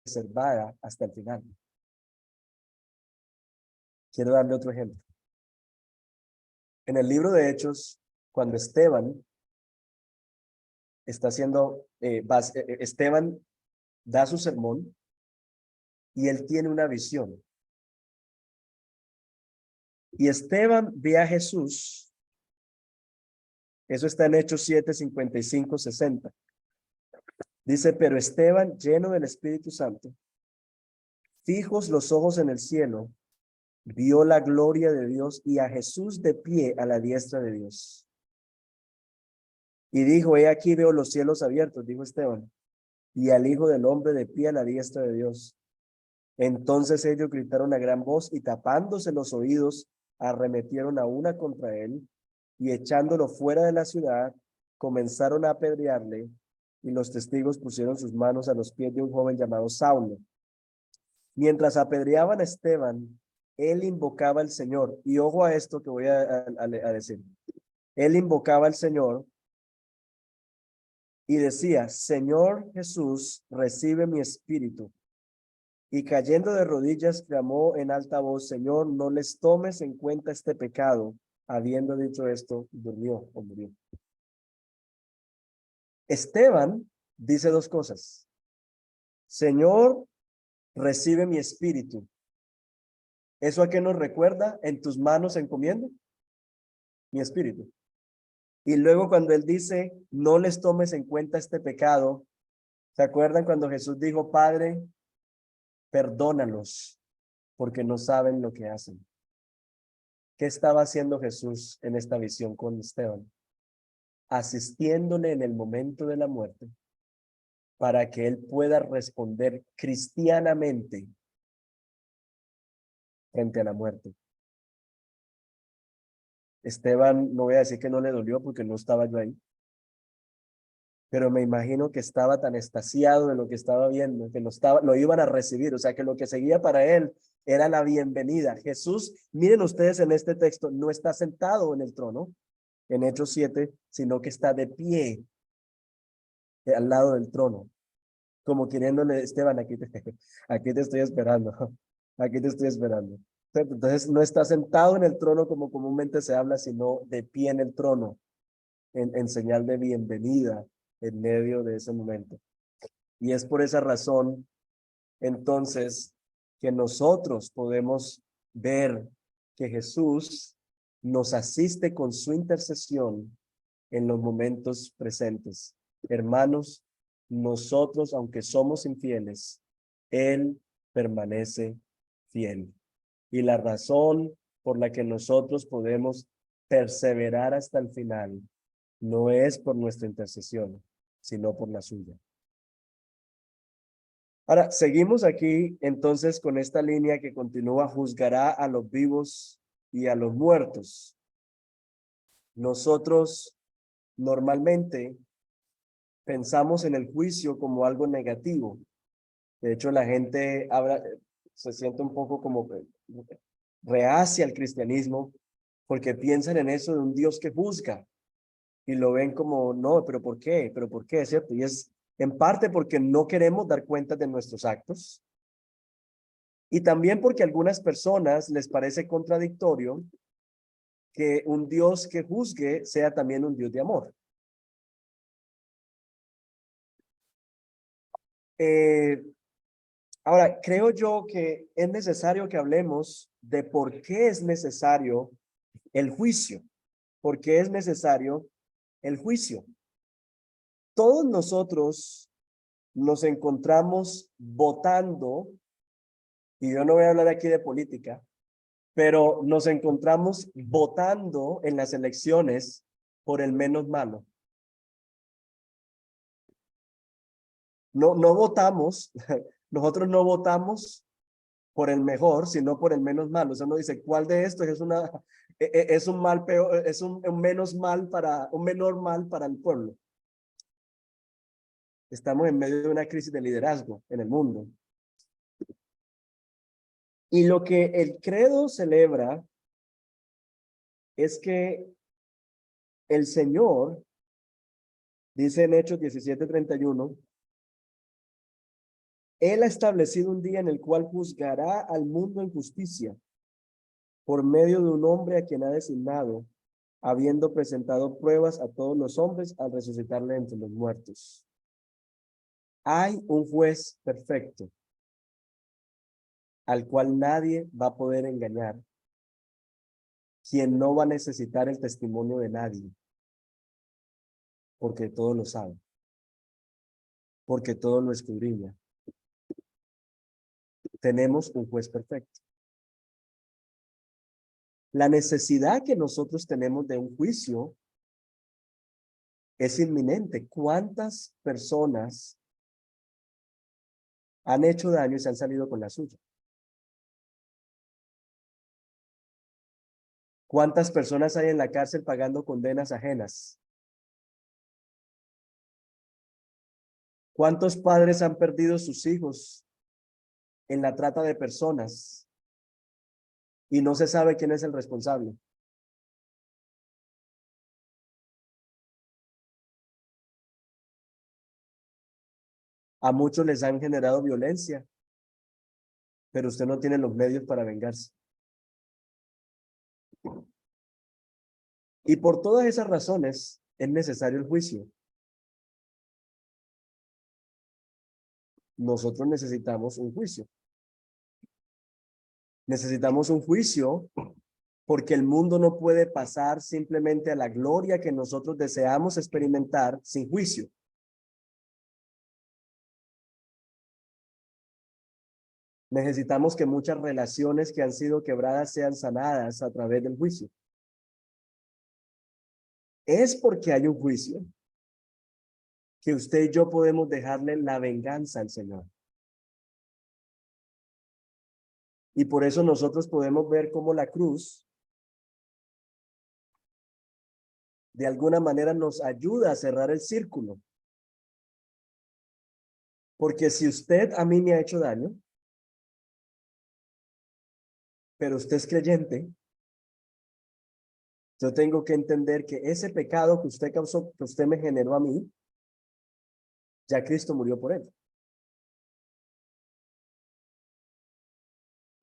reservada hasta el final. Quiero darle otro ejemplo. En el libro de Hechos, cuando Esteban está haciendo, Esteban da su sermón y él tiene una visión. Y Esteban ve a Jesús. Eso está en Hechos 7, 55, 60. Dice, pero Esteban, lleno del Espíritu Santo, fijos los ojos en el cielo, vio la gloria de Dios y a Jesús de pie a la diestra de Dios. Y dijo, he aquí veo los cielos abiertos, dijo Esteban, y al Hijo del Hombre de pie a la diestra de Dios. Entonces ellos gritaron a gran voz y tapándose los oídos, arremetieron a una contra él y echándolo fuera de la ciudad, comenzaron a apedrearle y los testigos pusieron sus manos a los pies de un joven llamado Saulo. Mientras apedreaban a Esteban, él invocaba al Señor. Y ojo a esto que voy a decir. Él invocaba al Señor y decía, Señor Jesús, recibe mi espíritu. Y cayendo de rodillas, clamó en alta voz, Señor, no les tomes en cuenta este pecado. Habiendo dicho esto, durmió o murió. Esteban dice dos cosas. Señor, recibe mi espíritu. ¿Eso a qué nos recuerda? En tus manos encomiendo mi espíritu. Y luego cuando él dice, no les tomes en cuenta este pecado, ¿se acuerdan cuando Jesús dijo, Padre, perdónalos porque no saben lo que hacen? ¿Qué estaba haciendo Jesús en esta visión con Esteban? Asistiéndole en el momento de la muerte para que él pueda responder cristianamente frente a la muerte. Esteban, no voy a decir que no le dolió porque no estaba yo ahí, pero me imagino que estaba tan extasiado de lo que estaba viendo, que lo iban a recibir, o sea que lo que seguía para él era la bienvenida. Jesús, miren ustedes en este texto, no está sentado en el trono, en Hechos 7, sino que está de pie al lado del trono, como queriéndole, Esteban, aquí te estoy esperando, aquí te estoy esperando. Entonces no está sentado en el trono como comúnmente se habla, sino de pie en el trono, en señal de bienvenida en medio de ese momento. Y es por esa razón, entonces, que nosotros podemos ver que Jesús nos asiste con su intercesión en los momentos presentes. Hermanos, nosotros, aunque somos infieles, Él permanece fiel. Y la razón por la que nosotros podemos perseverar hasta el final no es por nuestra intercesión, sino por la suya. Ahora, seguimos aquí entonces con esta línea que continúa, juzgará a los vivos y a los muertos. Nosotros normalmente pensamos en el juicio como algo negativo. De hecho, la gente se siente un poco como reacia al cristianismo porque piensan en eso de un Dios que juzga y lo ven como, no, pero ¿por qué? ¿Pero por qué? ¿Cierto? Y es en parte porque no queremos dar cuenta de nuestros actos y también porque a algunas personas les parece contradictorio que un Dios que juzgue sea también un Dios de amor. Ahora, creo yo que es necesario que hablemos de por qué es necesario el juicio. ¿Por qué es necesario el juicio? Todos nosotros nos encontramos votando, y yo no voy a hablar aquí de política, pero nos encontramos votando en las elecciones por el menos malo. No votamos, nosotros no votamos por el mejor, sino por el menos malo. O sea, uno dice, ¿cuál de estos es un mal peor, es un menos mal un menor mal para el pueblo? Estamos en medio de una crisis de liderazgo en el mundo. Y lo que el credo celebra es que el Señor, dice en Hechos 17:31, Él ha establecido un día en el cual juzgará al mundo en justicia por medio de un hombre a quien ha designado, habiendo presentado pruebas a todos los hombres al resucitarle entre los muertos. Hay un juez perfecto al cual nadie va a poder engañar, quien no va a necesitar el testimonio de nadie, porque todo lo sabe, porque todo lo escudriña. Tenemos un juez perfecto. La necesidad que nosotros tenemos de un juicio es inminente. ¿Cuántas personas han hecho daño y se han salido con la suya? ¿Cuántas personas hay en la cárcel pagando condenas ajenas? ¿Cuántos padres han perdido sus hijos en la trata de personas y no se sabe quién es el responsable? A muchos les han generado violencia, pero usted no tiene los medios para vengarse. Y por todas esas razones es necesario el juicio. Nosotros necesitamos un juicio. Necesitamos un juicio porque el mundo no puede pasar simplemente a la gloria que nosotros deseamos experimentar sin juicio. Necesitamos que muchas relaciones que han sido quebradas sean sanadas a través del juicio. Es porque hay un juicio que usted y yo podemos dejarle la venganza al Señor. Y por eso nosotros podemos ver cómo la cruz de alguna manera nos ayuda a cerrar el círculo. Porque si usted a mí me ha hecho daño, pero usted es creyente, yo tengo que entender que ese pecado que usted causó, que usted me generó a mí, ya Cristo murió por él.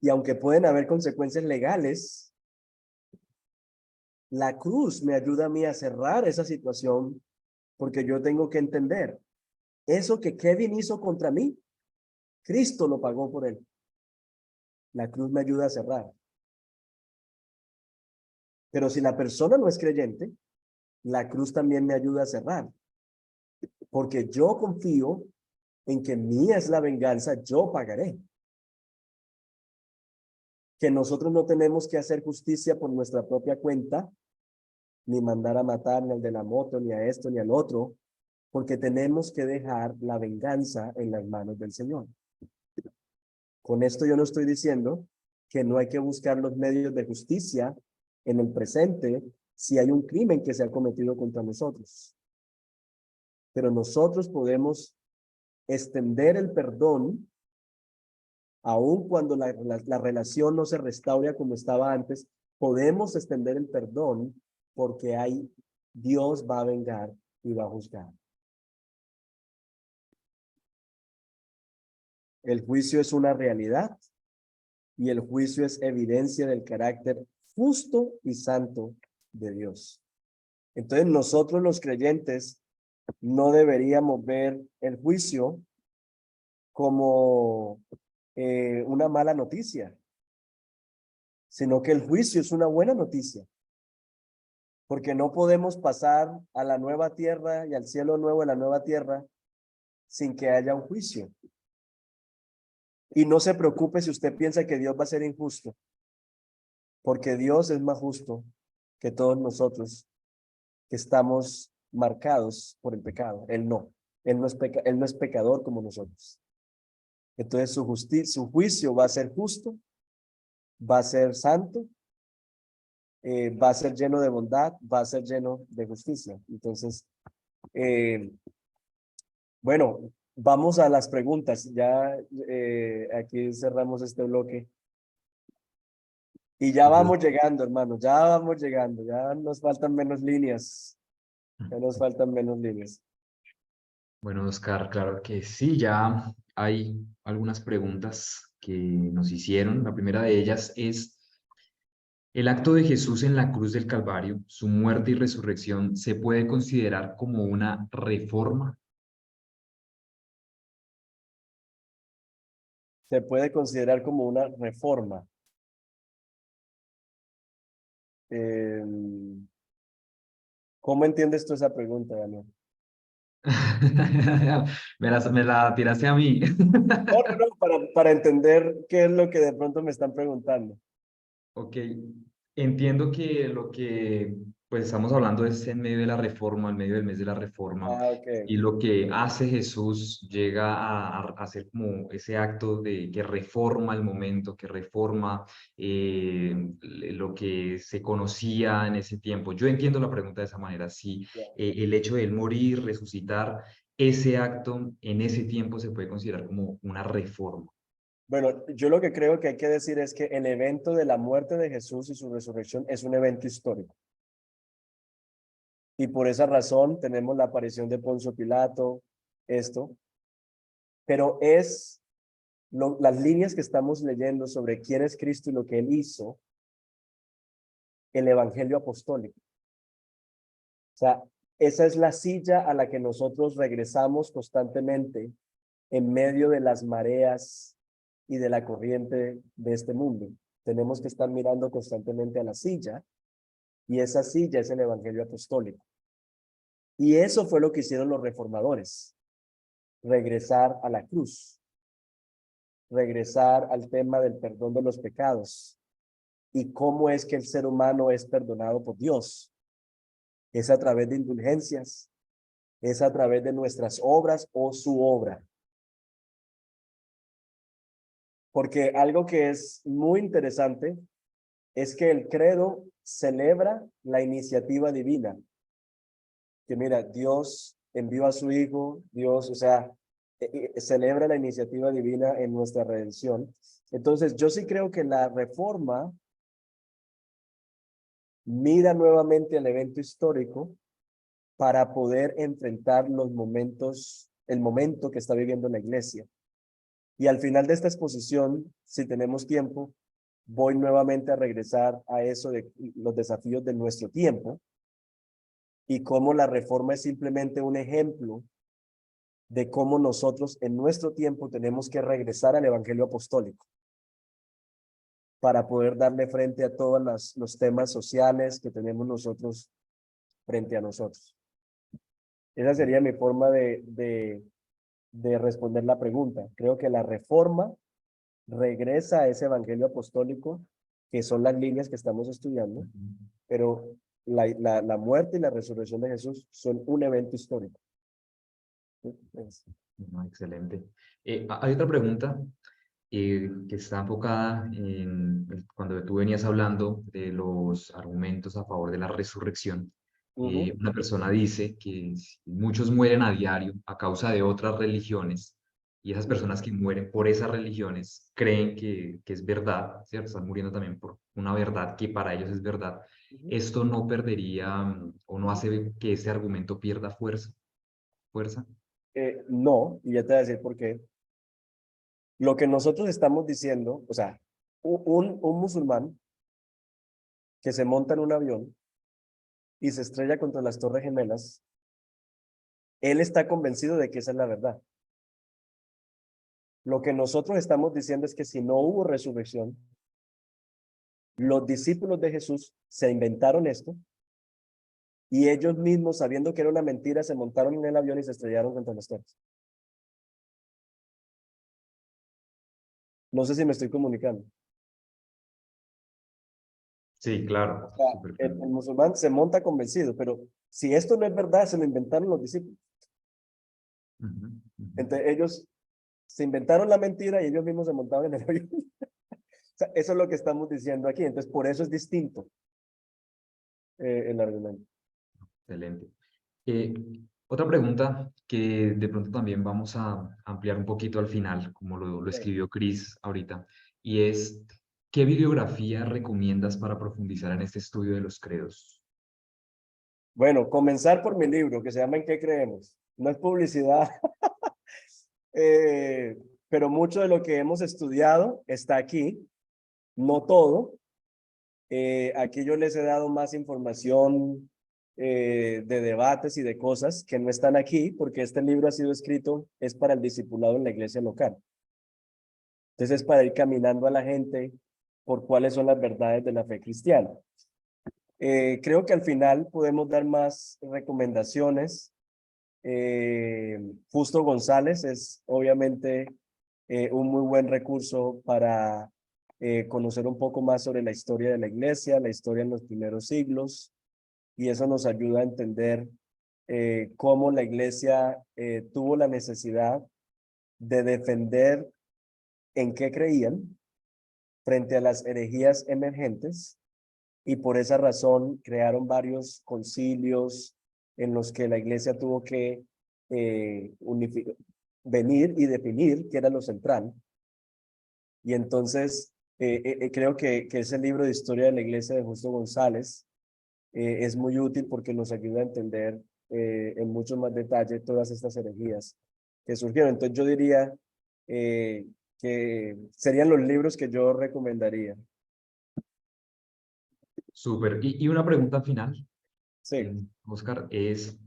Y aunque pueden haber consecuencias legales, la cruz me ayuda a mí a cerrar esa situación porque yo tengo que entender, eso que Kevin hizo contra mí, Cristo lo pagó por él. La cruz me ayuda a cerrar. Pero si la persona no es creyente, la cruz también me ayuda a cerrar. Porque yo confío en que mía es la venganza, yo pagaré. Que nosotros no tenemos que hacer justicia por nuestra propia cuenta, ni mandar a matar ni al de la moto, ni a esto, ni al otro, porque tenemos que dejar la venganza en las manos del Señor. Con esto yo no estoy diciendo que no hay que buscar los medios de justicia en el presente si hay un crimen que se ha cometido contra nosotros. Pero nosotros podemos extender el perdón aun cuando la relación no se restaura como estaba antes, podemos extender el perdón porque Dios va a vengar y va a juzgar. El juicio es una realidad y el juicio es evidencia del carácter justo y santo de Dios. Entonces nosotros los creyentes no deberíamos ver el juicio como una mala noticia, sino que el juicio es una buena noticia, porque no podemos pasar a la nueva tierra y al cielo nuevo de la nueva tierra sin que haya un juicio. Y no se preocupe si usted piensa que Dios va a ser injusto, porque Dios es más justo que todos nosotros que estamos marcados por el pecado. Él no. Él no es pecador como nosotros. Entonces su juicio va a ser justo, va a ser santo, va a ser lleno de bondad, va a ser lleno de justicia. Entonces, bueno, vamos a las preguntas. Ya aquí cerramos este bloque. Y ya vamos llegando, hermanos, ya vamos llegando, ya nos faltan menos líneas. Ya nos faltan menos líneas. Bueno, Oscar, claro que sí, ya hay algunas preguntas que nos hicieron. La primera de ellas es, ¿el acto de Jesús en la cruz del Calvario, su muerte y resurrección, se puede considerar como una reforma? Se puede considerar como una reforma. Eh, ¿Cómo entiendes tú esa pregunta, Daniel? Me la tiraste a mí. No, no, no, para entender qué es lo que de pronto me están preguntando. Ok, entiendo que lo que pues estamos hablando es en medio de la reforma, en medio del mes de la reforma, Ah, ok. y lo que hace Jesús llega a hacer como ese acto de que reforma el momento, que reforma lo que se conocía en ese tiempo. Yo entiendo la pregunta de esa manera, si Ya. el hecho de él morir, resucitar, ese acto en ese tiempo se puede considerar como una reforma. Bueno, yo lo que creo que hay que decir es que el evento de la muerte de Jesús y su resurrección es un evento histórico. Y por esa razón tenemos la aparición de Poncio Pilato, esto, pero es las líneas que estamos leyendo sobre quién es Cristo y lo que él hizo, el evangelio apostólico. O sea, esa es la silla a la que nosotros regresamos constantemente en medio de las mareas y de la corriente de este mundo. Tenemos que estar mirando constantemente a la silla y esa silla es el evangelio apostólico. Y eso fue lo que hicieron los reformadores, regresar a la cruz, regresar al tema del perdón de los pecados y cómo es que el ser humano es perdonado por Dios. Es a través de indulgencias, es a través de nuestras obras o su obra. Porque algo que es muy interesante es que el credo celebra la iniciativa divina. Que mira, Dios envió a su Hijo, Dios, o sea, celebra la iniciativa divina en nuestra redención. Entonces, yo sí creo que la reforma mira nuevamente el evento histórico para poder enfrentar los momentos, el momento que está viviendo la iglesia. Y al final de esta exposición, si tenemos tiempo, voy nuevamente a regresar a eso de los desafíos de nuestro tiempo y cómo la reforma es simplemente un ejemplo de cómo nosotros en nuestro tiempo tenemos que regresar al evangelio apostólico para poder darle frente a todos los temas sociales que tenemos nosotros frente a nosotros. Esa sería mi forma de responder la pregunta. Creo que la reforma regresa a ese evangelio apostólico, que son las líneas que estamos estudiando, pero la muerte y la resurrección de Jesús son un evento histórico. No, excelente. Hay otra pregunta que está enfocada en cuando tú venías hablando de los argumentos a favor de la resurrección. Una persona dice que si muchos mueren a diario a causa de otras religiones y esas personas que mueren por esas religiones creen que es verdad, ¿cierto? Están muriendo también por una verdad que para ellos es verdad. ¿Esto no perdería o no hace que ese argumento pierda fuerza? No, y ya te voy a decir por qué. Lo que nosotros estamos diciendo, o sea, un musulmán que se monta en un avión y se estrella contra las Torres Gemelas, él está convencido de que esa es la verdad. Lo que nosotros estamos diciendo es que si no hubo resurrección, los discípulos de Jesús se inventaron esto y ellos mismos, sabiendo que era una mentira, se montaron en el avión y se estrellaron contra las torres. No sé si me estoy comunicando. Sí, O claro, sea, súper claro. el musulmán se monta convencido, pero si esto no es verdad, se lo inventaron los discípulos. Ujú, ujú. Entonces ellos se inventaron la mentira y ellos mismos se montaban en el avión. O sea, eso es lo que estamos diciendo aquí. Entonces, por eso es distinto el argumento. Excelente. Eh, Otra pregunta que de pronto también vamos a ampliar un poquito al final, como lo escribió Chris ahorita, y es, ¿qué bibliografía recomiendas para profundizar en este estudio de los credos? Bueno, comenzar por mi libro que se llama ¿En qué creemos? no es publicidad, eh, pero mucho de lo que hemos estudiado está aquí, no todo. Aquí yo les he dado más información de debates y de cosas que no están aquí, porque este libro ha sido escrito, es para el discipulado en la iglesia local. Entonces es para ir caminando a la gente por cuáles son las verdades de la fe cristiana. Creo que al final podemos dar más recomendaciones. Justo González es obviamente un muy buen recurso para conocer un poco más sobre la historia de la iglesia, la historia en los primeros siglos, y eso nos ayuda a entender cómo la iglesia tuvo la necesidad de defender en qué creían frente a las herejías emergentes, y por esa razón crearon varios concilios en los que la iglesia tuvo que venir y definir qué era lo central. Y entonces creo que ese libro de historia de la iglesia de Justo González es muy útil porque nos ayuda a entender en mucho más detalle todas estas herejías que surgieron. Entonces yo diría que serían los libros que yo recomendaría. Súper. Y una pregunta final, Sí. Oscar, es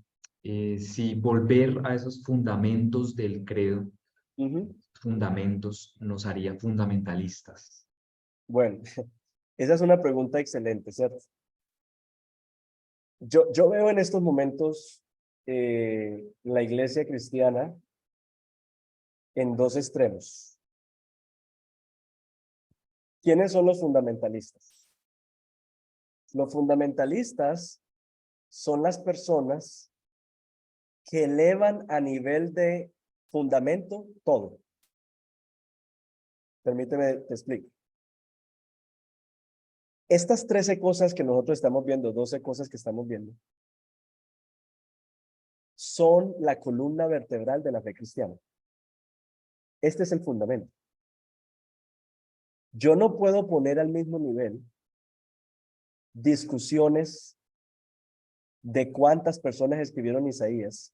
si volver a esos fundamentos del credo, Ujú. fundamentos, nos haría fundamentalistas. Bueno, esa es una pregunta excelente, ¿cierto? Yo veo en estos momentos la iglesia cristiana en dos extremos. ¿Quiénes son los fundamentalistas? Los fundamentalistas son las personas que elevan a nivel de fundamento todo. Permíteme, te explico. Estas 13 cosas que nosotros estamos viendo, 12 cosas que estamos viendo, son la columna vertebral de la fe cristiana. Este es el fundamento. Yo no puedo poner al mismo nivel discusiones de cuántas personas escribieron Isaías,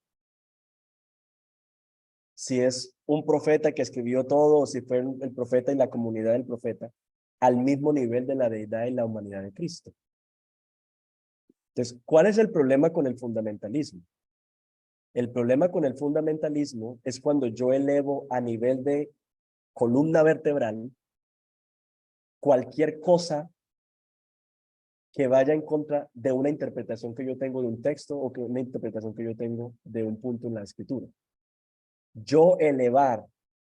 si es un profeta que escribió todo o si fue el profeta y la comunidad del profeta, al mismo nivel de la deidad y la humanidad de Cristo. Entonces, ¿cuál es el problema con el fundamentalismo? El problema con el fundamentalismo es cuando yo elevo a nivel de columna vertebral cualquier cosa que vaya en contra de una interpretación que yo tengo de un texto o que una interpretación que yo tengo de un punto en la escritura. Yo elevar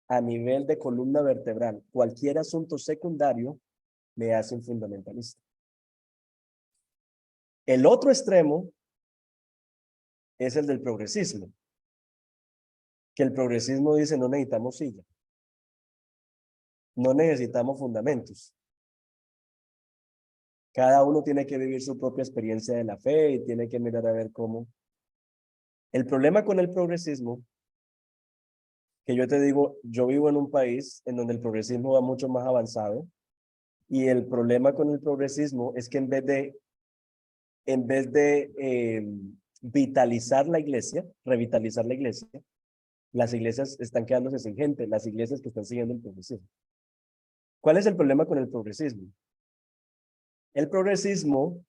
a nivel de columna vertebral cualquier asunto secundario me hace un fundamentalista. El otro extremo es el del progresismo, que el progresismo dice no necesitamos silla, no necesitamos fundamentos. Cada uno tiene que vivir su propia experiencia de la fe y tiene que mirar a ver cómo. El problema con el progresismo, que yo te digo, yo vivo en un país en donde el progresismo va mucho más avanzado, y el problema con el progresismo es que en vez de vitalizar la iglesia, revitalizar la iglesia, las iglesias están quedándose sin gente, las iglesias que están siguiendo el progresismo. ¿Cuál es el problema con el progresismo? El progresismo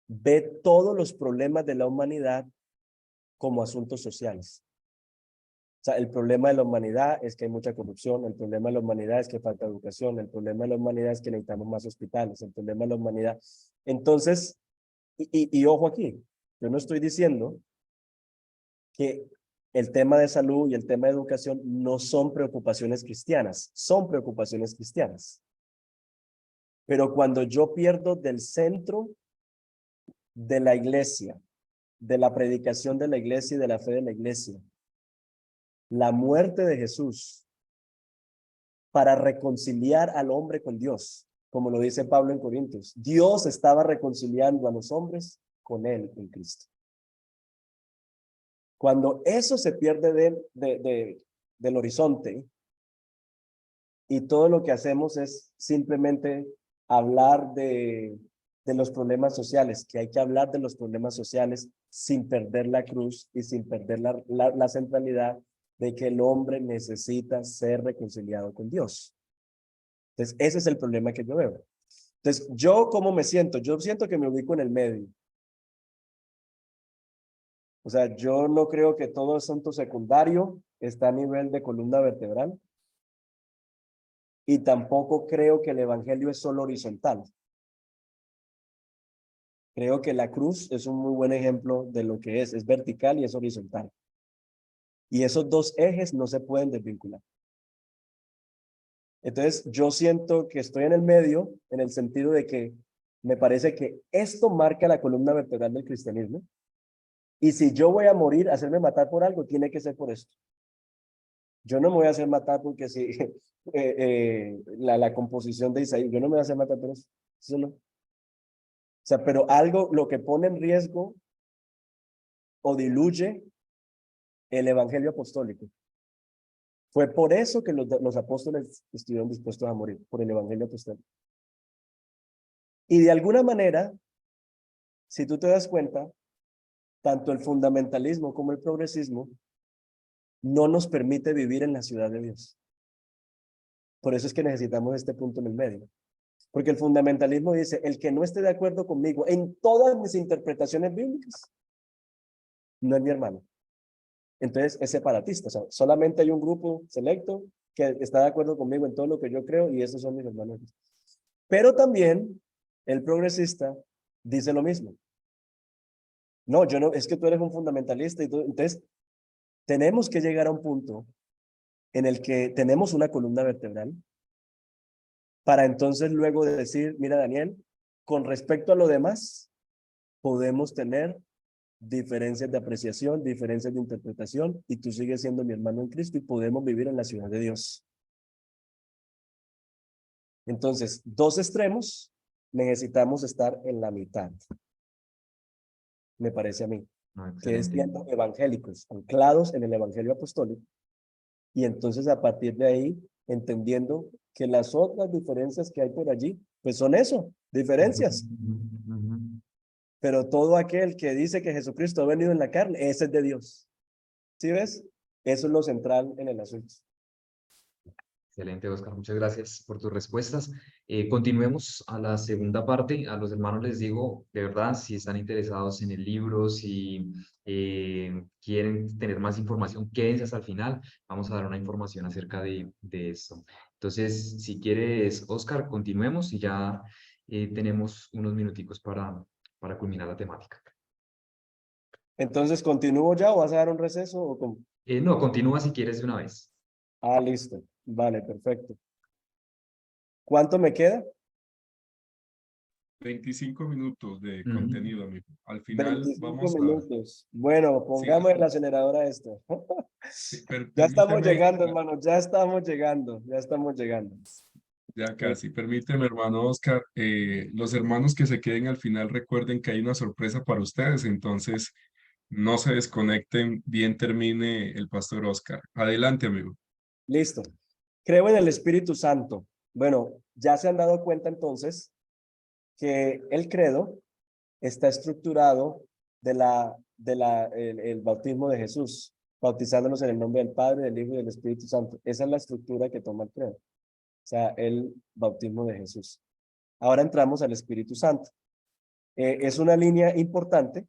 ve todos los problemas de la humanidad como asuntos sociales. O sea, el problema de la humanidad es que hay mucha corrupción, el problema de la humanidad es que falta educación, el problema de la humanidad es que necesitamos más hospitales, el problema de la humanidad. Entonces, y ojo aquí, yo no estoy diciendo que el tema de salud y el tema de educación no son preocupaciones cristianas, son preocupaciones cristianas. Pero cuando yo pierdo del centro de la iglesia, de la predicación de la iglesia y de la fe de la iglesia, la muerte de Jesús para reconciliar al hombre con Dios, como lo dice Pablo en Corintios, Dios estaba reconciliando a los hombres con él en Cristo. Cuando eso se pierde del horizonte y todo lo que hacemos es simplemente hablar de de los problemas sociales, que hay que hablar de los problemas sociales sin perder la cruz y sin perder la centralidad de que el hombre necesita ser reconciliado con Dios. Entonces, ese es el problema que yo veo. Entonces, ¿yo cómo me siento? Yo siento que me ubico en el medio. O sea, yo no creo que todo asunto secundario está a nivel de columna vertebral. Y tampoco creo que el evangelio es solo horizontal. Creo que la cruz es un muy buen ejemplo de lo que es vertical y es horizontal. Y esos dos ejes no se pueden desvincular. Entonces, yo siento que estoy en el medio, en el sentido de que me parece que esto marca la columna vertebral del cristianismo. Y si yo voy a morir, hacerme matar por algo, tiene que ser por esto. Yo no me voy a hacer matar porque si la composición de Isaías, yo no me voy a hacer matar por eso. Eso no. O sea, pero algo, lo que pone en riesgo o diluye el evangelio apostólico. Fue por eso que los apóstoles estuvieron dispuestos a morir, por el evangelio apostólico. Y de alguna manera, si tú te das cuenta, tanto el fundamentalismo como el progresismo no nos permite vivir en la ciudad de Dios. Por eso es que necesitamos este punto en el medio. Porque el fundamentalismo dice, el que no esté de acuerdo conmigo en todas mis interpretaciones bíblicas, no es mi hermano. Entonces es separatista, o sea, solamente hay un grupo selecto que está de acuerdo conmigo en todo lo que yo creo y esos son mis hermanos. Pero también el progresista dice lo mismo. No, yo no, es que tú eres un fundamentalista y todo. Entonces tenemos que llegar a un punto en el que tenemos una columna vertebral para entonces luego de decir, mira Daniel, con respecto a lo demás, podemos tener diferencias de apreciación, diferencias de interpretación, y tú sigues siendo mi hermano en Cristo y podemos vivir en la ciudad de Dios. Entonces, dos extremos, necesitamos estar en la mitad, me parece a mí, No, que es excelente. siendo evangélicos, anclados en el evangelio apostólico, y entonces a partir de ahí, entendiendo que las otras diferencias que hay por allí, pues son eso, diferencias. Pero todo aquel que dice que Jesucristo ha venido en la carne, ese es de Dios. ¿Sí ves? Eso es lo central en el asunto. Excelente, Oscar. Muchas gracias por tus respuestas. Continuemos a la segunda parte. A los hermanos les digo, de verdad, si están interesados en el libro, si quieren tener más información, quédense hasta el final. Vamos a dar una información acerca de esto. Entonces, si quieres, Oscar, continuemos y ya tenemos unos minuticos para culminar la temática. Entonces, ¿continúo ya o vas a dar un receso? O cómo? No, continúa si quieres de una vez. Ah, listo. Vale, perfecto. ¿Cuánto me queda? 25 minutos de Ujú. contenido, amigo. Al final 25 vamos a... minutos. Bueno, Sí, pongamos el acelerador a esto. sí, Ya estamos permíteme, llegando, hermano. Ya estamos llegando. Ya estamos llegando. ya casi, permíteme, hermano Oscar. Los hermanos que se queden al final recuerden que hay una sorpresa para ustedes, entonces no se desconecten, bien termine el pastor Oscar. Adelante, amigo. Listo. Creo en el Espíritu Santo. Bueno, ya se han dado cuenta entonces que el credo está estructurado el bautismo de Jesús, bautizándonos en el nombre del Padre, del Hijo y del Espíritu Santo. Esa es la estructura que toma el credo, o sea, el bautismo de Jesús. Ahora entramos al Espíritu Santo. Es una línea importante.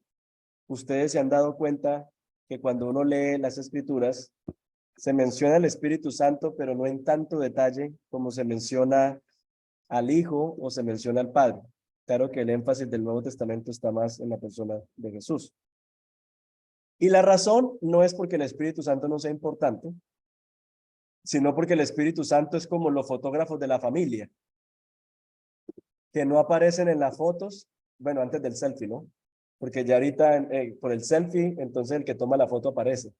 Ustedes se han dado cuenta que cuando uno lee las Escrituras, se menciona el Espíritu Santo, pero no en tanto detalle como se menciona al Hijo o se menciona al Padre. Claro que el énfasis del Nuevo Testamento está más en la persona de Jesús. Y la razón no es porque el Espíritu Santo no sea importante, sino porque el Espíritu Santo es como los fotógrafos de la familia, que no aparecen en las fotos, bueno, antes del selfie, ¿no? Porque ya ahorita por el selfie, entonces el que toma la foto aparece.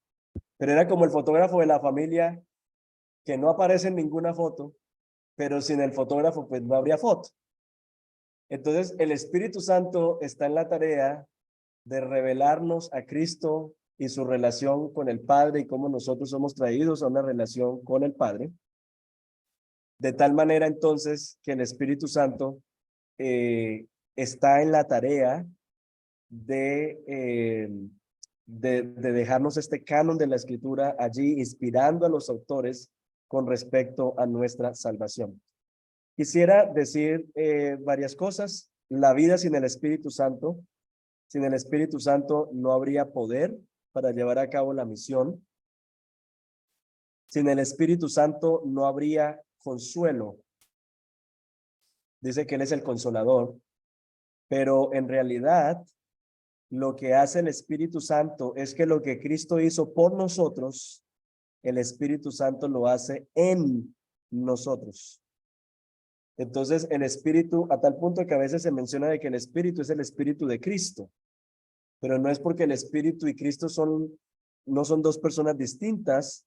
Pero era como el fotógrafo de la familia que no aparece en ninguna foto, pero sin el fotógrafo pues no habría foto. Entonces el Espíritu Santo está en la tarea de revelarnos a Cristo y su relación con el Padre y cómo nosotros somos traídos a una relación con el Padre. De tal manera entonces que el Espíritu Santo está en la tarea de dejarnos este canon de la Escritura allí, inspirando a los autores con respecto a nuestra salvación. Quisiera decir varias cosas. La vida sin el Espíritu Santo. Sin el Espíritu Santo no habría poder para llevar a cabo la misión. Sin el Espíritu Santo no habría consuelo. Dice que Él es el consolador, pero en realidad lo que hace el Espíritu Santo es que lo que Cristo hizo por nosotros, el Espíritu Santo lo hace en nosotros. Entonces el Espíritu, a tal punto que a veces se menciona de que el Espíritu es el Espíritu de Cristo, pero no es porque el Espíritu y Cristo no son dos personas distintas,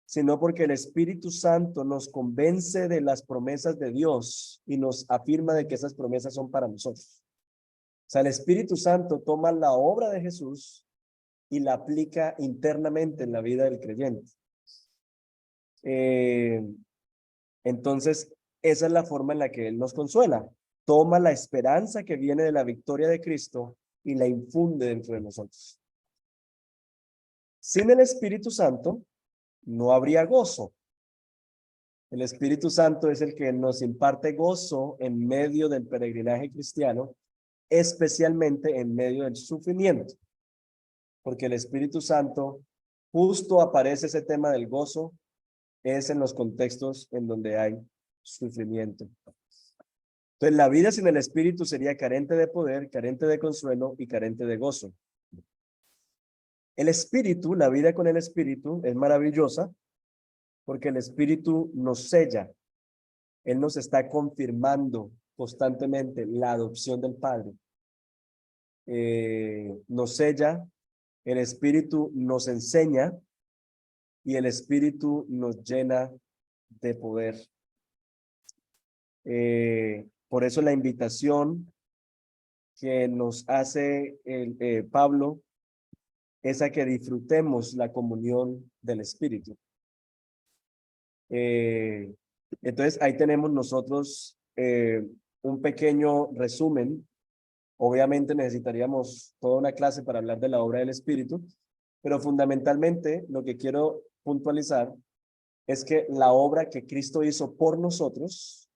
sino porque el Espíritu Santo nos convence de las promesas de Dios y nos afirma de que esas promesas son para nosotros. O sea, el Espíritu Santo toma la obra de Jesús y la aplica internamente en la vida del creyente. Entonces, esa es la forma en la que Él nos consuela. Toma la esperanza que viene de la victoria de Cristo y la infunde dentro de nosotros. Sin el Espíritu Santo, no habría gozo. El Espíritu Santo es el que nos imparte gozo en medio del peregrinaje cristiano, especialmente en medio del sufrimiento. Porque el Espíritu Santo, justo aparece ese tema del gozo, es en los contextos en donde hay sufrimiento. Entonces, la vida sin el Espíritu sería carente de poder, carente de consuelo y carente de gozo. El Espíritu, la vida con el Espíritu es maravillosa porque el Espíritu nos sella. Él nos está confirmando constantemente la adopción del Padre. Nos sella, el Espíritu nos enseña y el Espíritu nos llena de poder. Por eso la invitación que nos hace Pablo es a que disfrutemos la comunión del Espíritu. Entonces ahí tenemos nosotros un pequeño resumen. Obviamente necesitaríamos toda una clase para hablar de la obra del Espíritu, pero fundamentalmente lo que quiero puntualizar es que la obra que Cristo hizo por nosotros,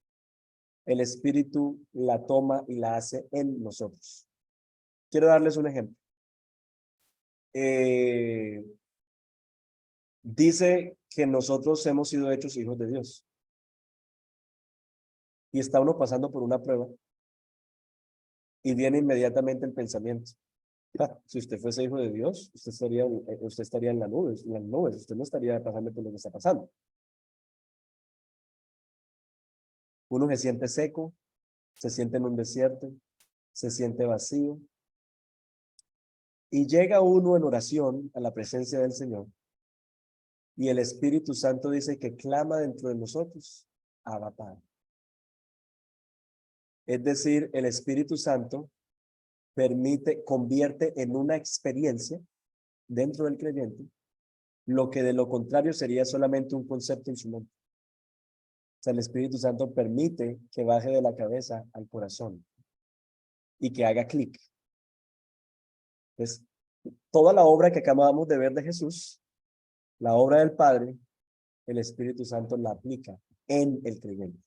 el Espíritu la toma y la hace en nosotros. Quiero darles un ejemplo. Dice que nosotros hemos sido hechos hijos de Dios. Y está uno pasando por una prueba y viene inmediatamente el pensamiento. Si usted fuese hijo de Dios, usted estaría en las nubes, usted no estaría pasando por lo que está pasando. Uno se siente seco, se siente en un desierto, se siente vacío. Y llega uno en oración a la presencia del Señor. Y el Espíritu Santo dice que clama dentro de nosotros, Abba Padre. Es decir, el Espíritu Santo convierte en una experiencia dentro del creyente, lo que de lo contrario sería solamente un concepto en su mente. O sea, el Espíritu Santo permite que baje de la cabeza al corazón y que haga clic. Entonces, toda la obra que acabamos de ver de Jesús, la obra del Padre, el Espíritu Santo la aplica en el creyente.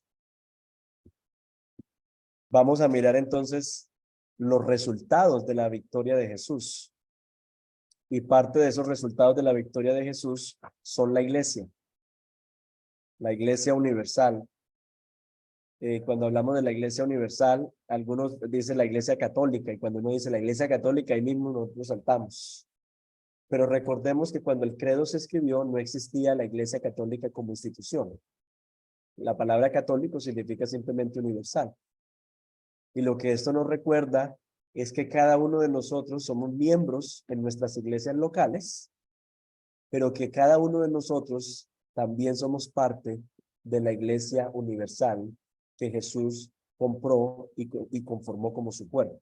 Vamos a mirar entonces los resultados de la victoria de Jesús. Y parte de esos resultados de la victoria de Jesús son la iglesia universal. Cuando hablamos de la iglesia universal, algunos dicen la iglesia católica, y cuando uno dice la iglesia católica, ahí mismo nos saltamos. Pero recordemos que cuando el credo se escribió, no existía la iglesia católica como institución. La palabra católico significa simplemente universal. Y lo que esto nos recuerda es que cada uno de nosotros somos miembros en nuestras iglesias locales, pero que cada uno de nosotros también somos parte de la iglesia universal que Jesús compró y conformó como su cuerpo.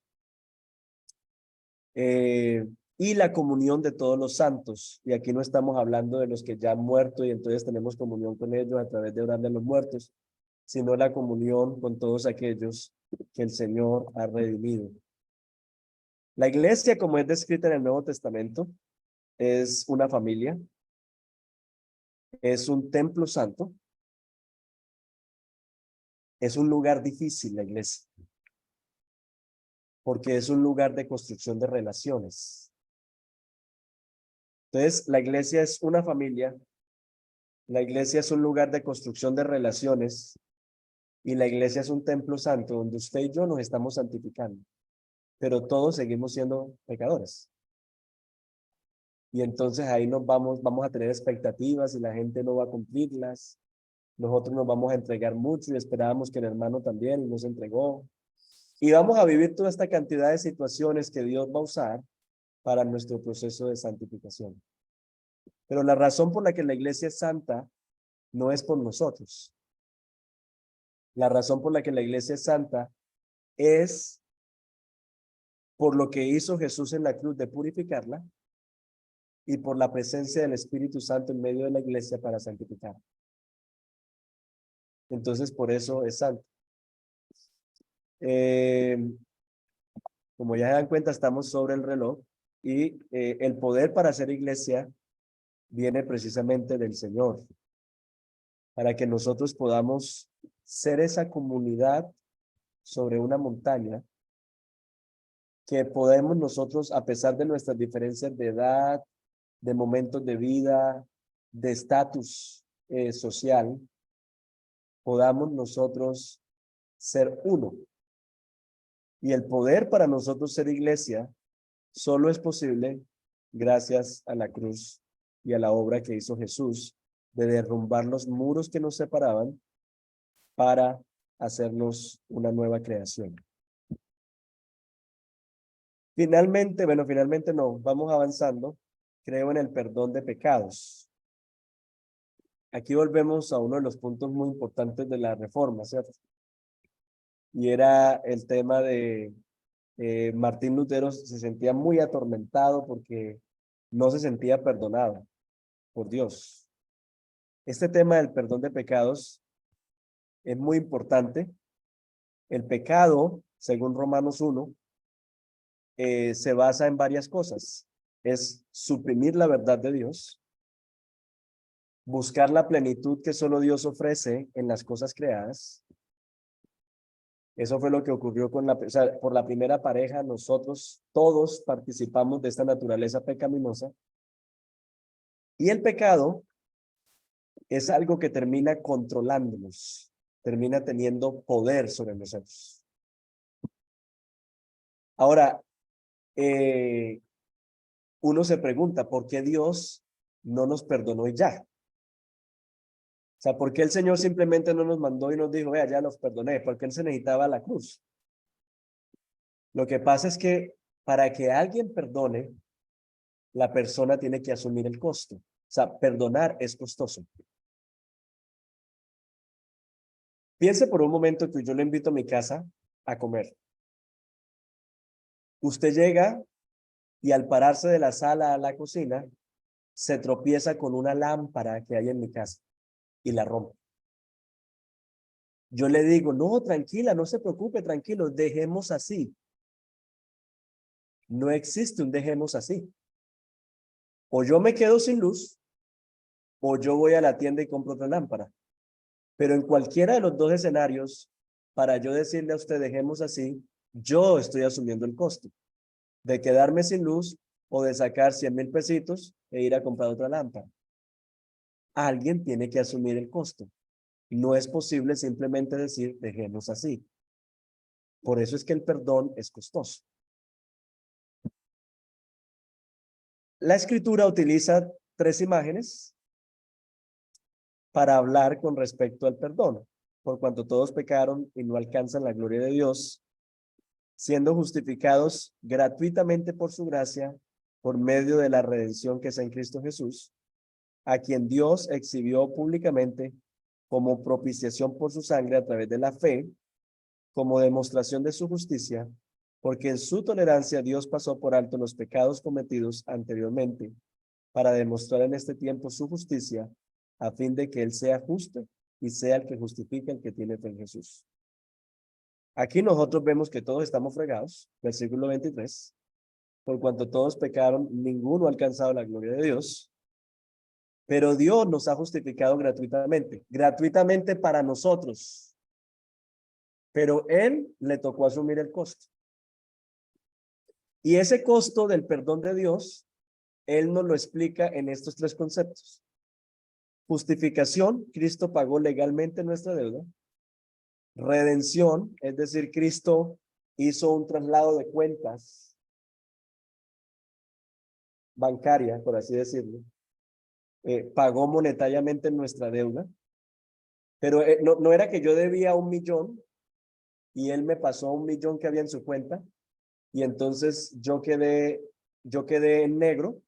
Y la comunión de todos los santos. Y aquí no estamos hablando de los que ya han muerto y entonces tenemos comunión con ellos a través de orarle a los muertos, sino la comunión con todos aquellos que el Señor ha redimido. La iglesia, como es descrita en el Nuevo Testamento, es una familia, es un templo santo, es un lugar difícil la iglesia, porque es un lugar de construcción de relaciones. Entonces, la iglesia es una familia, la iglesia es un lugar de construcción de relaciones y la iglesia es un templo santo donde usted y yo nos estamos santificando, pero todos seguimos siendo pecadores. Y entonces ahí vamos a tener expectativas y la gente no va a cumplirlas. Nosotros nos vamos a entregar mucho y esperábamos que el hermano también y nos entregó. Y vamos a vivir toda esta cantidad de situaciones que Dios va a usar para nuestro proceso de santificación. Pero la razón por la que la iglesia es santa no es por nosotros. La razón por la que la iglesia es santa es por lo que hizo Jesús en la cruz de purificarla y por la presencia del Espíritu Santo en medio de la iglesia para santificar. Entonces, por eso es santo. Como ya se dan cuenta, estamos sobre el reloj y el poder para hacer iglesia viene precisamente del Señor, para que nosotros podamos ser esa comunidad sobre una montaña que podemos nosotros, a pesar de nuestras diferencias de edad, de momentos de vida, de estatus social, podamos nosotros ser uno. Y el poder para nosotros ser iglesia solo es posible gracias a la cruz y a la obra que hizo Jesús de derrumbar los muros que nos separaban para hacernos una nueva creación. Finalmente no, vamos avanzando. Creo en el perdón de pecados. Aquí volvemos a uno de los puntos muy importantes de la reforma, ¿cierto? Y era el tema de Martín Lutero se sentía muy atormentado porque no se sentía perdonado por Dios. Este tema del perdón de pecados es muy importante. El pecado, según Romanos 1, se basa en varias cosas. Es suprimir la verdad de Dios, buscar la plenitud que solo Dios ofrece en las cosas creadas. Eso fue lo que ocurrió por la primera pareja. Nosotros todos participamos de esta naturaleza pecaminosa. Y el pecado es algo que termina controlándonos, termina teniendo poder sobre nosotros. Ahora, uno se pregunta, ¿por qué Dios no nos perdonó y ya? O sea, ¿por qué el Señor simplemente no nos mandó y nos dijo, vea, ya los perdoné? Porque Él se necesitaba la cruz. Lo que pasa es que para que alguien perdone, la persona tiene que asumir el costo. O sea, perdonar es costoso. Piense por un momento que yo le invito a mi casa a comer. Usted llega y al pararse de la sala a la cocina, se tropieza con una lámpara que hay en mi casa y la rompe. Yo le digo, no, tranquila, no se preocupe, tranquilo, dejemos así. No existe un dejemos así. O yo me quedo sin luz, o yo voy a la tienda y compro otra lámpara. Pero en cualquiera de los dos escenarios, para yo decirle a usted dejemos así, yo estoy asumiendo el costo de quedarme sin luz o de sacar 100,000 pesitos e ir a comprar otra lámpara. Alguien tiene que asumir el costo. No es posible simplemente decir dejemos así. Por eso es que el perdón es costoso. La escritura utiliza 3 imágenes para hablar con respecto al perdón. Por cuanto todos pecaron y no alcanzan la gloria de Dios, siendo justificados gratuitamente por su gracia, por medio de la redención que es en Cristo Jesús, a quien Dios exhibió públicamente como propiciación por su sangre a través de la fe, como demostración de su justicia, porque en su tolerancia Dios pasó por alto los pecados cometidos anteriormente, para demostrar en este tiempo su justicia, a fin de que Él sea justo y sea el que justifique al que tiene fe en Jesús. Aquí nosotros vemos que todos estamos fregados, versículo 23. Por cuanto todos pecaron, ninguno ha alcanzado la gloria de Dios. Pero Dios nos ha justificado gratuitamente para nosotros. Pero Él le tocó asumir el costo. Y ese costo del perdón de Dios, Él nos lo explica en estos tres conceptos. Justificación, Cristo pagó legalmente nuestra deuda. Redención, es decir, Cristo hizo un traslado de cuentas bancaria, por así decirlo. Pagó monetariamente nuestra deuda. Pero no era que yo debía 1.000.000 y Él me pasó 1.000.000 que había en su cuenta. Y entonces yo quedé en negro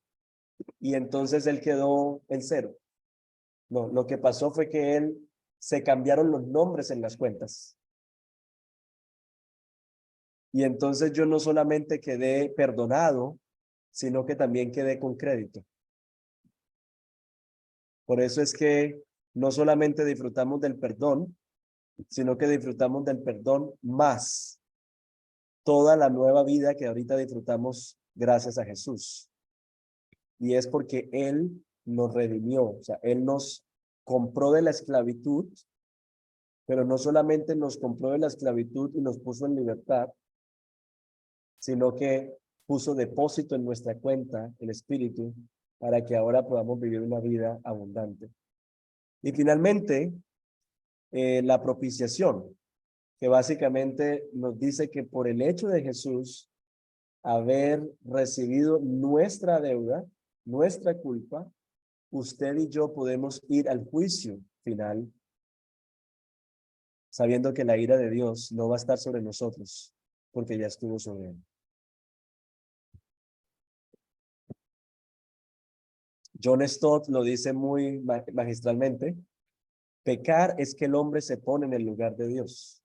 y entonces Él quedó en cero. No, lo que pasó fue que se cambiaron los nombres en las cuentas. Y entonces yo no solamente quedé perdonado, sino que también quedé con crédito. Por eso es que no solamente disfrutamos del perdón, sino que disfrutamos del perdón más toda la nueva vida que ahorita disfrutamos gracias a Jesús. Y es porque Él nos redimió, o sea, Él nos compró de la esclavitud, pero no solamente nos compró de la esclavitud y nos puso en libertad, sino que puso depósito en nuestra cuenta, el Espíritu, para que ahora podamos vivir una vida abundante. Y finalmente, la propiciación, que básicamente nos dice que por el hecho de Jesús haber recibido nuestra deuda, nuestra culpa, usted y yo podemos ir al juicio final, sabiendo que la ira de Dios no va a estar sobre nosotros, porque ya estuvo sobre él. John Stott lo dice muy magistralmente: pecar es que el hombre se pone en el lugar de Dios.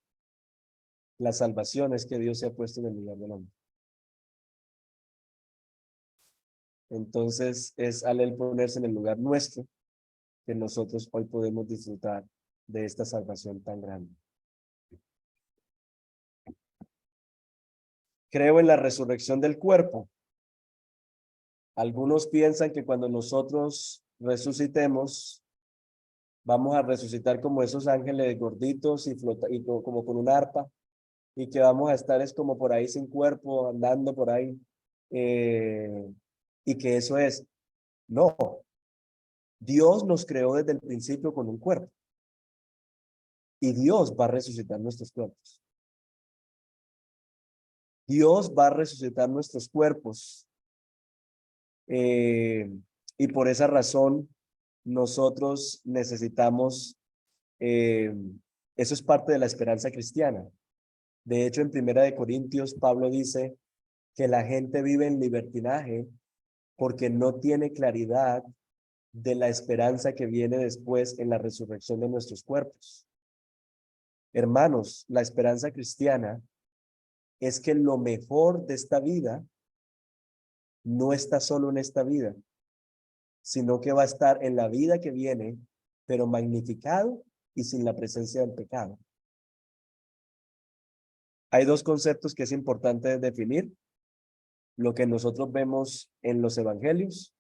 La salvación es que Dios se ha puesto en el lugar del hombre. Entonces es al él ponerse en el lugar nuestro que nosotros hoy podemos disfrutar de esta salvación tan grande. Creo en la resurrección del cuerpo. Algunos piensan que cuando nosotros resucitemos, vamos a resucitar como esos ángeles gorditos y como con un arpa, y que vamos a estar es como por ahí sin cuerpo, andando por ahí, y que eso es. No, Dios nos creó desde el principio con un cuerpo, y Dios va a resucitar nuestros cuerpos. Dios va a resucitar nuestros cuerpos, y por esa razón nosotros necesitamos, eso es parte de la esperanza cristiana. De hecho, en Primera de Corintios, Pablo dice que la gente vive en libertinaje porque no tiene claridad de la esperanza que viene después en la resurrección de nuestros cuerpos. Hermanos, la esperanza cristiana es que lo mejor de esta vida no está solo en esta vida, sino que va a estar en la vida que viene, pero magnificado y sin la presencia del pecado. Hay dos conceptos que es importante definir: lo que nosotros vemos en los evangelios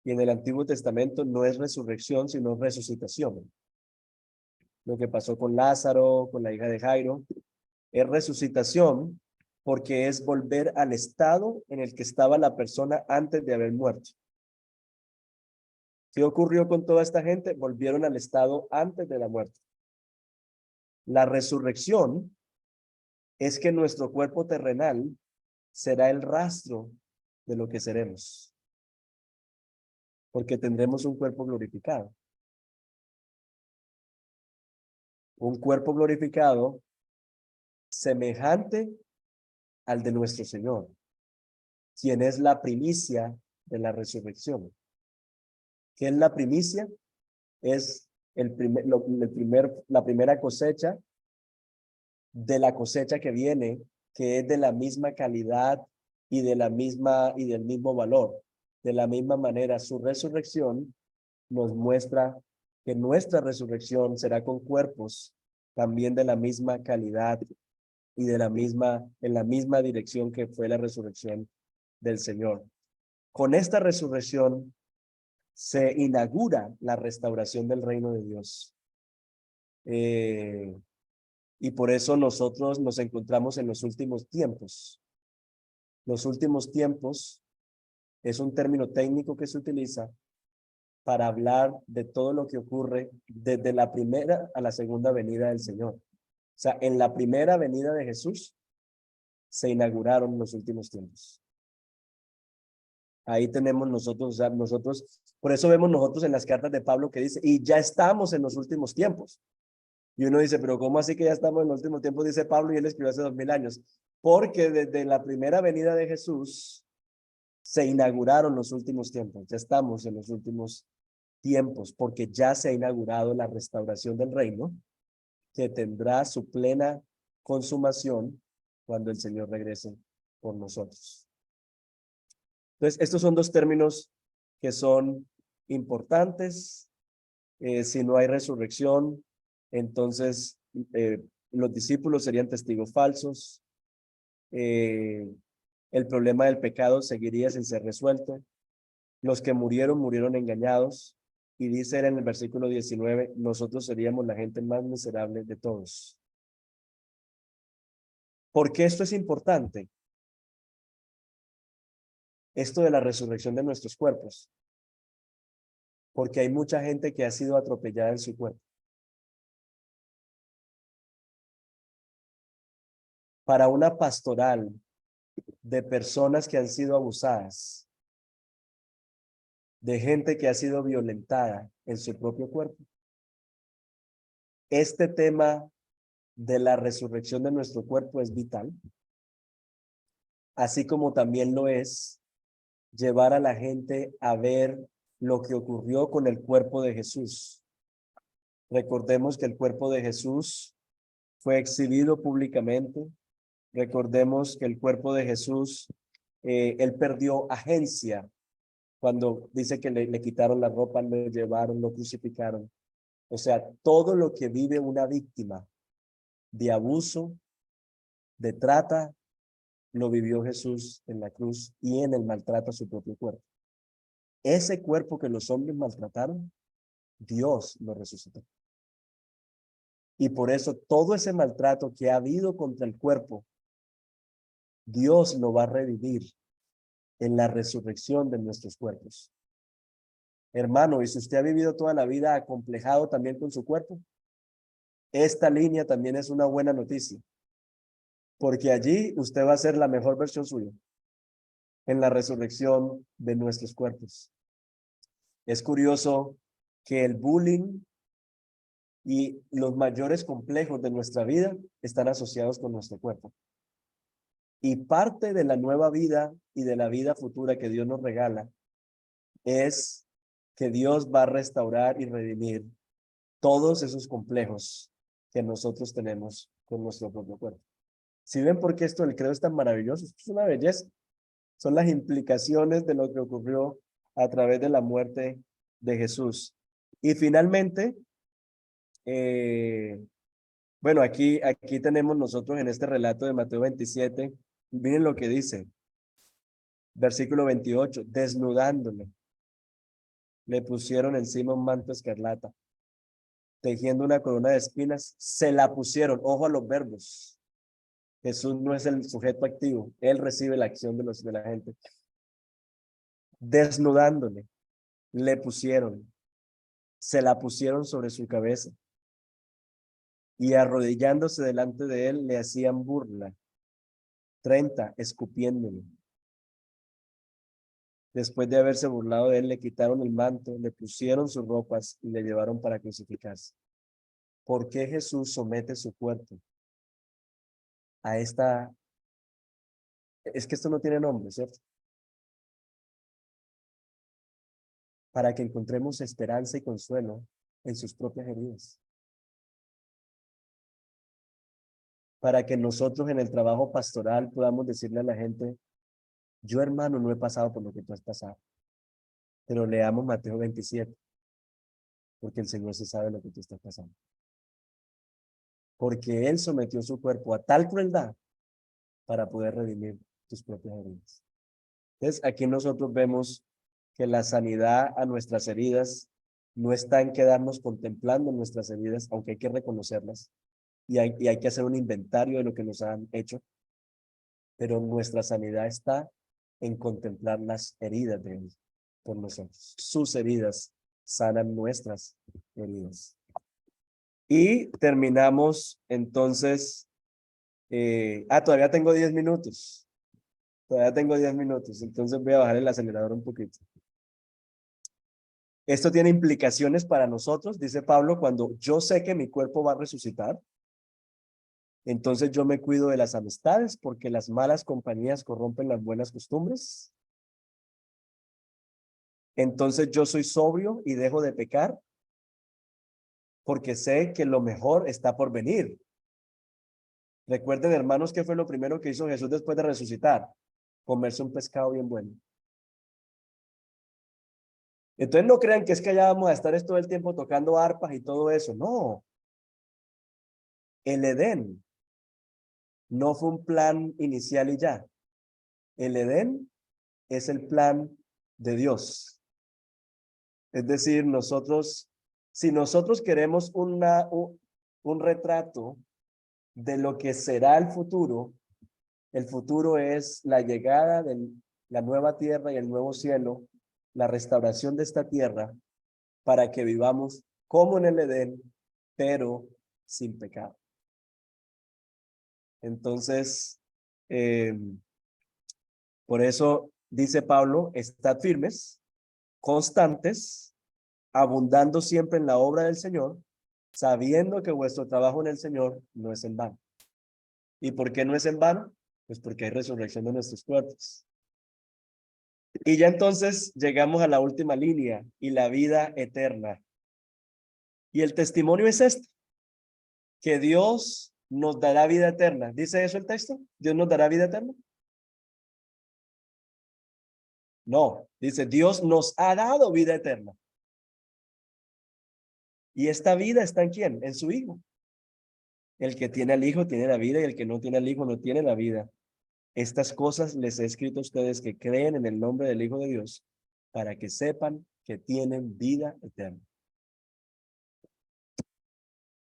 y en el Antiguo Testamento no es resurrección, sino resucitación. Lo que pasó con Lázaro, con la hija de Jairo, es resucitación porque es volver al estado en el que estaba la persona antes de haber muerto. ¿Qué ocurrió con toda esta gente? Volvieron al estado antes de la muerte. La resurrección es que nuestro cuerpo terrenal será el rastro de lo que seremos, porque tendremos un cuerpo glorificado. Un cuerpo glorificado semejante al de nuestro Señor, quien es la primicia de la resurrección. ¿Qué es la primicia? Es la primera cosecha de la cosecha que viene, que es de la misma calidad y del mismo valor. De la misma manera, su resurrección nos muestra que nuestra resurrección será con cuerpos también de la misma calidad y en la misma dirección que fue la resurrección del Señor. Con esta resurrección se inaugura la restauración del reino de Dios. Y por eso nosotros nos encontramos en los últimos tiempos. Los últimos tiempos es un término técnico que se utiliza para hablar de todo lo que ocurre desde la primera a la segunda venida del Señor. O sea, en la primera venida de Jesús se inauguraron los últimos tiempos. Ahí tenemos nosotros, o sea, por eso vemos nosotros en las cartas de Pablo que dice, y ya estamos en los últimos tiempos. Y uno dice, pero ¿cómo así que ya estamos en los últimos tiempos? Dice Pablo y él escribió hace 2000 años. Porque desde la primera venida de Jesús se inauguraron los últimos tiempos. Ya estamos en los últimos tiempos porque ya se ha inaugurado la restauración del reino que tendrá su plena consumación cuando el Señor regrese por nosotros. Entonces, estos son dos términos que son importantes. Si no hay resurrección, entonces los discípulos serían testigos falsos. El problema del pecado seguiría sin ser resuelto. Los que murieron, murieron engañados. Y dice él en el versículo 19, nosotros seríamos la gente más miserable de todos. ¿Por qué esto es importante? Esto de la resurrección de nuestros cuerpos. Porque hay mucha gente que ha sido atropellada en su cuerpo. Para una pastoral de personas que han sido abusadas, de gente que ha sido violentada en su propio cuerpo, este tema de la resurrección de nuestro cuerpo es vital, así como también lo es llevar a la gente a ver lo que ocurrió con el cuerpo de Jesús. Recordemos que el cuerpo de Jesús fue exhibido públicamente. Recordemos que el cuerpo de Jesús, él perdió agencia cuando dice que le quitaron la ropa, lo llevaron, lo crucificaron. O sea, todo lo que vive una víctima de abuso, de trata, lo vivió Jesús en la cruz y en el maltrato a su propio cuerpo. Ese cuerpo que los hombres maltrataron, Dios lo resucitó. Y por eso todo ese maltrato que ha habido contra el cuerpo, Dios lo va a revivir en la resurrección de nuestros cuerpos. Hermano, y si usted ha vivido toda la vida acomplejado también con su cuerpo, esta línea también es una buena noticia, porque allí usted va a ser la mejor versión suya en la resurrección de nuestros cuerpos. Es curioso que el bullying y los mayores complejos de nuestra vida están asociados con nuestro cuerpo. Y parte de la nueva vida y de la vida futura que Dios nos regala es que Dios va a restaurar y redimir todos esos complejos que nosotros tenemos con nuestro propio cuerpo. Si ven por qué esto del credo es tan maravilloso, esto es una belleza. Son las implicaciones de lo que ocurrió a través de la muerte de Jesús. Y finalmente, bueno, aquí tenemos nosotros en este relato de Mateo 27, miren lo que dice, versículo 28, desnudándole, le pusieron encima un manto escarlata, tejiendo una corona de espinas, se la pusieron, ojo a los verbos. Jesús no es el sujeto activo, él recibe la acción de la gente. Desnudándole, le pusieron, se la pusieron sobre su cabeza y arrodillándose delante de él le hacían burla. 30, escupiéndole. Después de haberse burlado de él, le quitaron el manto, le pusieron sus ropas y le llevaron para crucificarse. ¿Por qué Jesús somete su cuerpo a esta? Es que esto no tiene nombre, ¿cierto? Para que encontremos esperanza y consuelo en sus propias heridas. Para que nosotros en el trabajo pastoral podamos decirle a la gente, yo hermano no he pasado por lo que tú has pasado, pero leamos Mateo 27, porque el Señor sí sabe lo que tú estás pasando. porque Él sometió su cuerpo a tal crueldad para poder redimir tus propias heridas. Entonces, aquí nosotros vemos que la sanidad a nuestras heridas no está en quedarnos contemplando nuestras heridas, aunque hay que reconocerlas, y hay que hacer un inventario de lo que nos han hecho, pero nuestra sanidad está en contemplar las heridas de Él por nosotros. Sus heridas sanan nuestras heridas. Y terminamos entonces, todavía tengo 10 minutos. Todavía tengo 10 minutos, entonces voy a bajar el acelerador un poquito. Esto tiene implicaciones para nosotros, dice Pablo, cuando yo sé que mi cuerpo va a resucitar, entonces yo me cuido de las amistades porque las malas compañías corrompen las buenas costumbres. Entonces yo soy sobrio y dejo de pecar porque sé que lo mejor está por venir. Recuerden, hermanos, ¿qué fue lo primero que hizo Jesús después de resucitar? Comerse un pescado bien bueno. Entonces no crean que es que allá vamos a estar todo el tiempo tocando arpas y todo eso. No. El Edén no fue un plan inicial y ya. El Edén es el plan de Dios. Es decir, si nosotros queremos un retrato de lo que será el futuro es la llegada de la nueva tierra y el nuevo cielo, la restauración de esta tierra, para que vivamos como en el Edén, pero sin pecado. Entonces, por eso dice Pablo, estad firmes, constantes, abundando siempre en la obra del Señor, sabiendo que vuestro trabajo en el Señor no es en vano. ¿Y por qué no es en vano? Pues porque hay resurrección de nuestros cuerpos. Y ya entonces llegamos a la última línea y la vida eterna. Y el testimonio es este, que Dios nos dará vida eterna. ¿Dice eso el texto? ¿Dios nos dará vida eterna? No, dice Dios nos ha dado vida eterna. ¿Y esta vida está en quién? En su Hijo. El que tiene al Hijo tiene la vida y el que no tiene al Hijo no tiene la vida. Estas cosas les he escrito a ustedes que creen en el nombre del Hijo de Dios para que sepan que tienen vida eterna.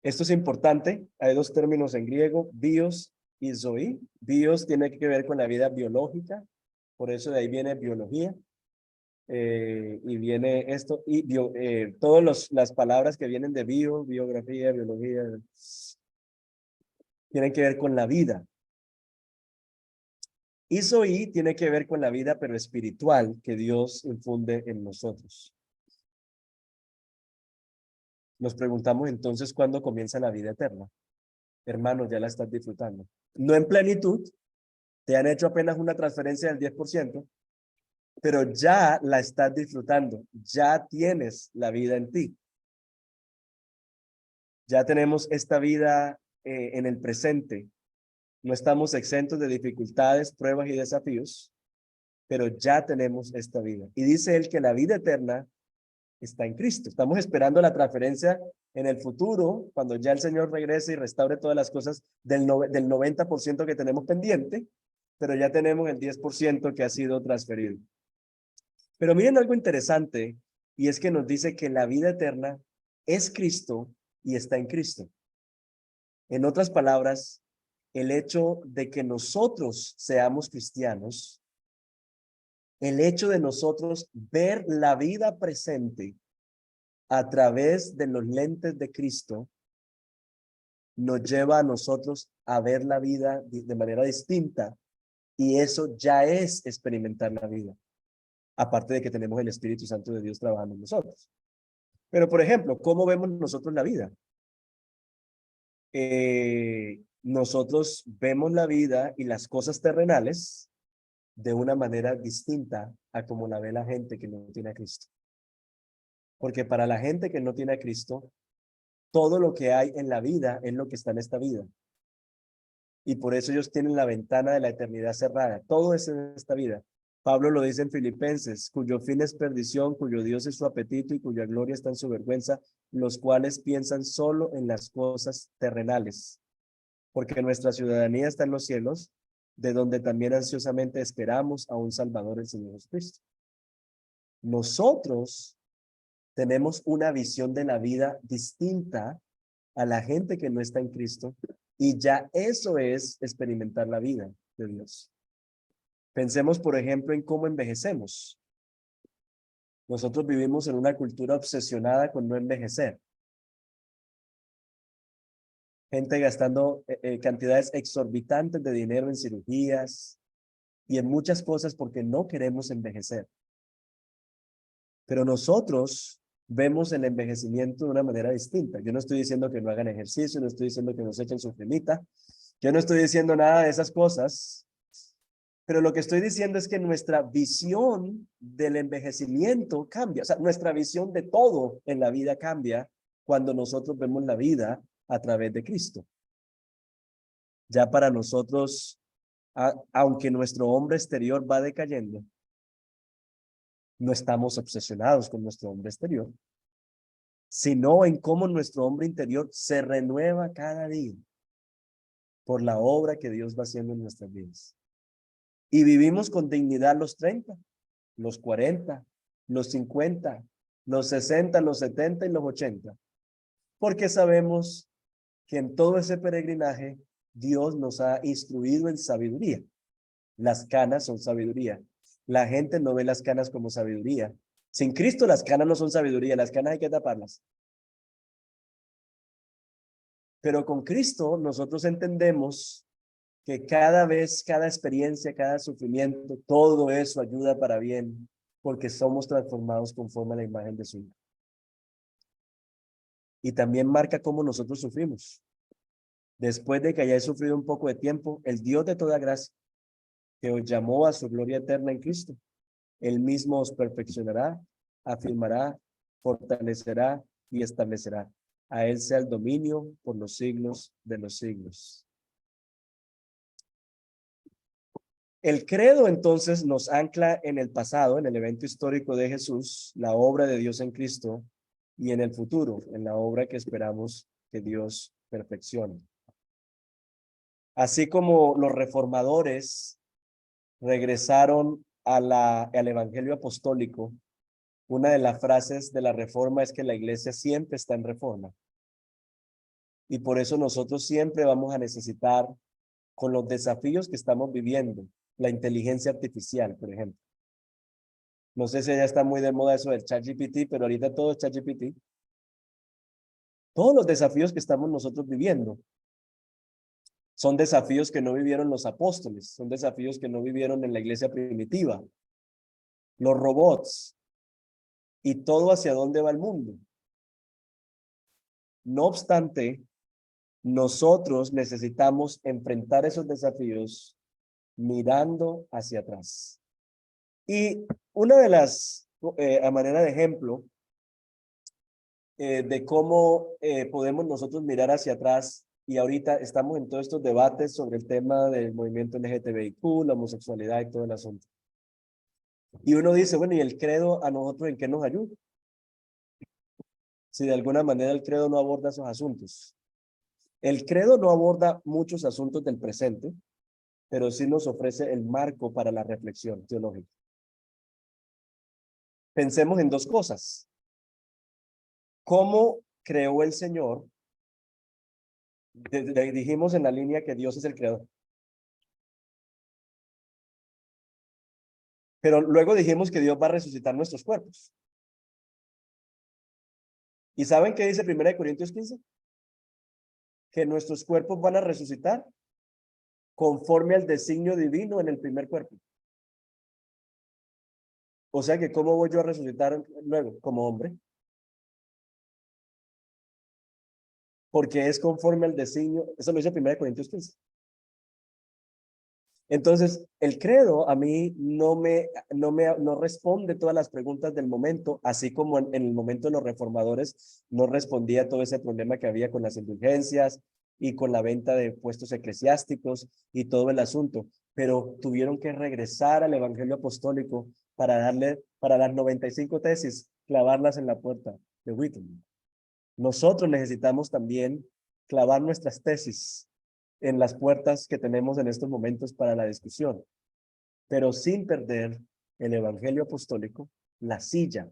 Esto es importante. Hay dos términos en griego, bios y zoe. Bios tiene que ver con la vida biológica, por eso de ahí viene biología. Y viene esto, y todas las palabras que vienen de biografía, biología, tienen que ver con la vida. Y zoe tiene que ver con la vida, pero espiritual, que Dios infunde en nosotros. Nos preguntamos entonces, ¿cuándo comienza la vida eterna? Hermanos, ya la estás disfrutando. No en plenitud, te han hecho apenas una transferencia del 10%, pero ya la estás disfrutando, ya tienes la vida en ti. Ya tenemos esta vida en el presente. No estamos exentos de dificultades, pruebas y desafíos, pero ya tenemos esta vida. Y dice él que la vida eterna está en Cristo. Estamos esperando la transferencia en el futuro, cuando ya el Señor regrese y restaure todas las cosas del 90% que tenemos pendiente, pero ya tenemos el 10% que ha sido transferido. Pero miren algo interesante, y es que nos dice que la vida eterna es Cristo y está en Cristo. En otras palabras, el hecho de que nosotros seamos cristianos, el hecho de nosotros ver la vida presente a través de los lentes de Cristo, nos lleva a nosotros a ver la vida de manera distinta, y eso ya es experimentar la vida, aparte de que tenemos el Espíritu Santo de Dios trabajando en nosotros. Pero, por ejemplo, ¿cómo vemos nosotros la vida? Nosotros vemos la vida y las cosas terrenales de una manera distinta a como la ve la gente que no tiene a Cristo. Porque para la gente que no tiene a Cristo, todo lo que hay en la vida es lo que está en esta vida. Y por eso ellos tienen la ventana de la eternidad cerrada. Todo es en esta vida. Pablo lo dice en Filipenses, cuyo fin es perdición, cuyo Dios es su apetito y cuya gloria está en su vergüenza, los cuales piensan solo en las cosas terrenales. porque nuestra ciudadanía está en los cielos, de donde también ansiosamente esperamos a un Salvador, el Señor Jesucristo. Nosotros tenemos una visión de la vida distinta a la gente que no está en Cristo, y ya eso es experimentar la vida de Dios. Pensemos, por ejemplo, en cómo envejecemos. Nosotros vivimos en una cultura obsesionada con no envejecer. Gente gastando cantidades exorbitantes de dinero en cirugías y en muchas cosas porque no queremos envejecer. Pero nosotros vemos el envejecimiento de una manera distinta. Yo no estoy diciendo que no hagan ejercicio, no estoy diciendo que nos echen su cremita, yo no estoy diciendo nada de esas cosas, pero lo que estoy diciendo es que nuestra visión del envejecimiento cambia, o sea, nuestra visión de todo en la vida cambia cuando nosotros vemos la vida a través de Cristo. Ya para nosotros, aunque nuestro hombre exterior va decayendo, no estamos obsesionados con nuestro hombre exterior, sino en cómo nuestro hombre interior se renueva cada día por la obra que Dios va haciendo en nuestras vidas. Y vivimos con dignidad los 30, los 40, los 50, los 60, los 70 y los 80, porque sabemos que en todo ese peregrinaje Dios nos ha instruido en sabiduría. Las canas son sabiduría. La gente no ve las canas como sabiduría. Sin Cristo las canas no son sabiduría, las canas hay que taparlas. Pero con Cristo nosotros entendemos que cada vez, cada experiencia, cada sufrimiento, todo eso ayuda para bien, porque somos transformados conforme a la imagen de su Hijo. Y también marca cómo nosotros sufrimos. Después de que hayáis sufrido un poco de tiempo, el Dios de toda gracia, que os llamó a su gloria eterna en Cristo, Él mismo os perfeccionará, afirmará, fortalecerá y establecerá. A Él sea el dominio por los siglos de los siglos. El credo entonces nos ancla en el pasado, en el evento histórico de Jesús, la obra de Dios en Cristo, y en el futuro, en la obra que esperamos que Dios perfeccione. Así como los reformadores regresaron al evangelio apostólico, una de las frases de la reforma es que la iglesia siempre está en reforma. Y por eso nosotros siempre vamos a necesitar, con los desafíos que estamos viviendo, la inteligencia artificial, por ejemplo. No sé si ya está muy de moda eso del ChatGPT, pero ahorita todo es ChatGPT. Todos los desafíos que estamos nosotros viviendo son desafíos que no vivieron los apóstoles, son desafíos que no vivieron en la iglesia primitiva. Los robots y todo hacia dónde va el mundo. No obstante, nosotros necesitamos enfrentar esos desafíos mirando hacia atrás. Y una de las, a manera de ejemplo, de cómo podemos nosotros mirar hacia atrás, y ahorita estamos en todos estos debates sobre el tema del movimiento LGTBIQ, la homosexualidad y todo el asunto. Y uno dice, bueno, ¿y el credo a nosotros en qué nos ayuda? Si de alguna manera el credo no aborda esos asuntos. El credo no aborda muchos asuntos del presente, pero sí nos ofrece el marco para la reflexión teológica. Pensemos en dos cosas. ¿Cómo creó el Señor? Dijimos en la línea que Dios es el creador. Pero luego dijimos que Dios va a resucitar nuestros cuerpos. ¿Y saben qué dice 1 Corintios 15? Que nuestros cuerpos van a resucitar conforme al designio divino en el primer cuerpo. O sea que ¿cómo voy yo a resucitar luego? Como hombre. Porque es conforme al designio, eso lo dice 1 Corintios 15. Entonces, el credo a mí no responde todas las preguntas del momento, así como en el momento de los reformadores no respondía todo ese problema que había con las indulgencias y con la venta de puestos eclesiásticos y todo el asunto, pero tuvieron que regresar al evangelio apostólico para las 95 tesis, clavarlas en la puerta de Wittenberg. Nosotros necesitamos también clavar nuestras tesis en las puertas que tenemos en estos momentos para la discusión, pero sin perder el evangelio apostólico, la silla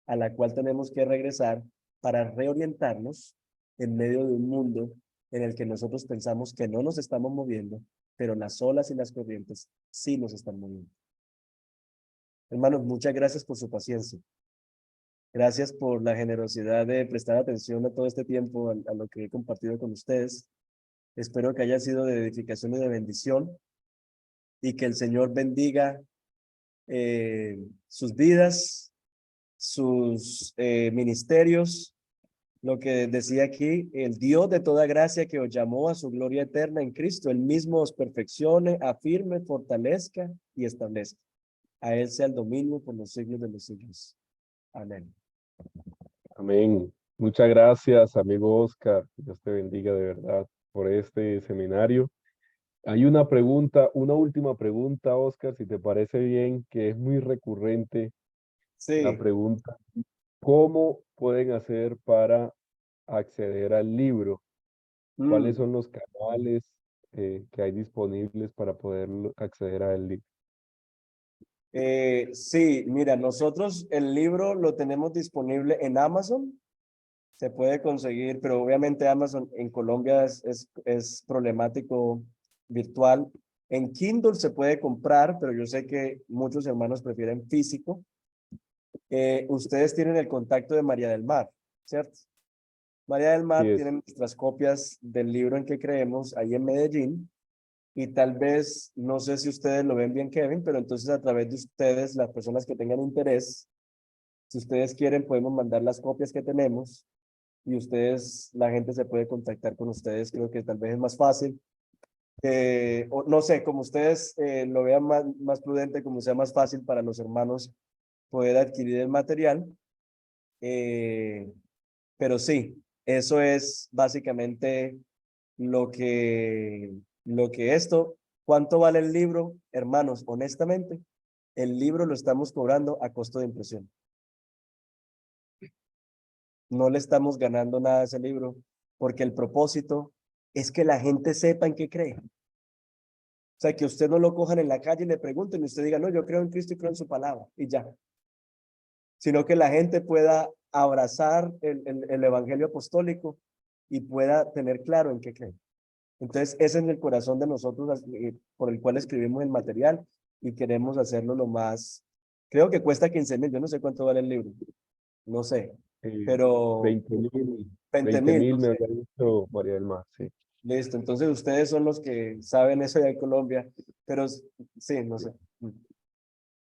a la cual tenemos que regresar para reorientarnos en medio de un mundo en el que nosotros pensamos que no nos estamos moviendo, pero las olas y las corrientes sí nos están moviendo. Hermanos, muchas gracias por su paciencia. Gracias por la generosidad de prestar atención a todo este tiempo a lo que he compartido con ustedes. Espero que haya sido de edificación y de bendición y que el Señor bendiga sus vidas, sus ministerios. Lo que decía aquí, el Dios de toda gracia que os llamó a su gloria eterna en Cristo, él mismo os perfeccione, afirme, fortalezca y establezca. A él sea el dominio por los siglos de los siglos. Amén. Amén. Muchas gracias, amigo Oscar. Dios te bendiga de verdad por este seminario. Hay una pregunta, una última pregunta, Oscar, si te parece bien, que es muy recurrente. La Sí. pregunta, ¿cómo pueden hacer para acceder al libro? ¿Cuáles son los canales que hay disponibles para poder acceder al libro? Sí, mira, nosotros el libro lo tenemos disponible en Amazon. Se puede conseguir, pero obviamente Amazon en Colombia es problemático virtual. En Kindle se puede comprar, pero yo sé que muchos hermanos prefieren físico. Ustedes tienen el contacto de María del Mar, ¿cierto? María del Sí Mar es. tiene nuestras copias del libro en que creemos ahí en Medellín. Y tal vez, no sé si ustedes lo ven bien, Kevin, pero entonces a través de ustedes, las personas que tengan interés, si ustedes quieren, podemos mandar las copias que tenemos y ustedes, la gente se puede contactar con ustedes. Creo que tal vez es más fácil. O no sé, como ustedes lo vean más prudente, como sea más fácil para los hermanos poder adquirir el material. Pero sí, eso es básicamente lo que, esto. ¿Cuánto vale el libro? Hermanos, honestamente, el libro lo estamos cobrando a costo de impresión. No le estamos ganando nada a ese libro, porque el propósito es que la gente sepa en qué cree. O sea, que usted no lo cojan en la calle y le pregunten y usted diga, no, yo creo en Cristo y creo en su palabra, y ya. Sino que la gente pueda abrazar el evangelio apostólico y pueda tener claro en qué cree. Entonces, ese es el corazón de nosotros por el cual escribimos el material y queremos hacerlo lo más. Creo que cuesta 15,000, yo no sé cuánto vale el libro, no sé, pero 20,000, 20,000, 20,000 no me sé. había dicho María del Mar, sí. Listo, entonces ustedes son los que saben eso allá en Colombia, pero sí, no sé.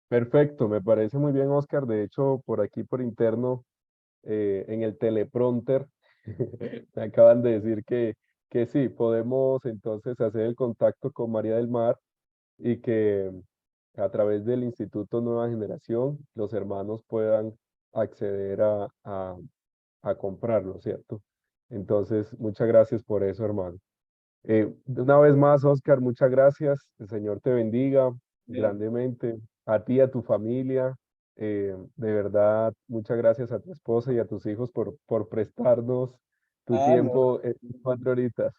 Perfecto, me parece muy bien, Oscar. De hecho, por aquí por interno, en el teleprompter, me acaban de decir que sí, podemos entonces hacer el contacto con María del Mar y que a través del Instituto Nueva Generación los hermanos puedan acceder a comprarlo, ¿cierto? Entonces, muchas gracias por eso, hermano. Una vez más, Oscar, muchas gracias. El Señor te bendiga Bien. grandemente, a ti y a tu familia. De verdad, muchas gracias a tu esposa y a tus hijos por prestarnos tu Ah, no. tiempo en 4 horitas.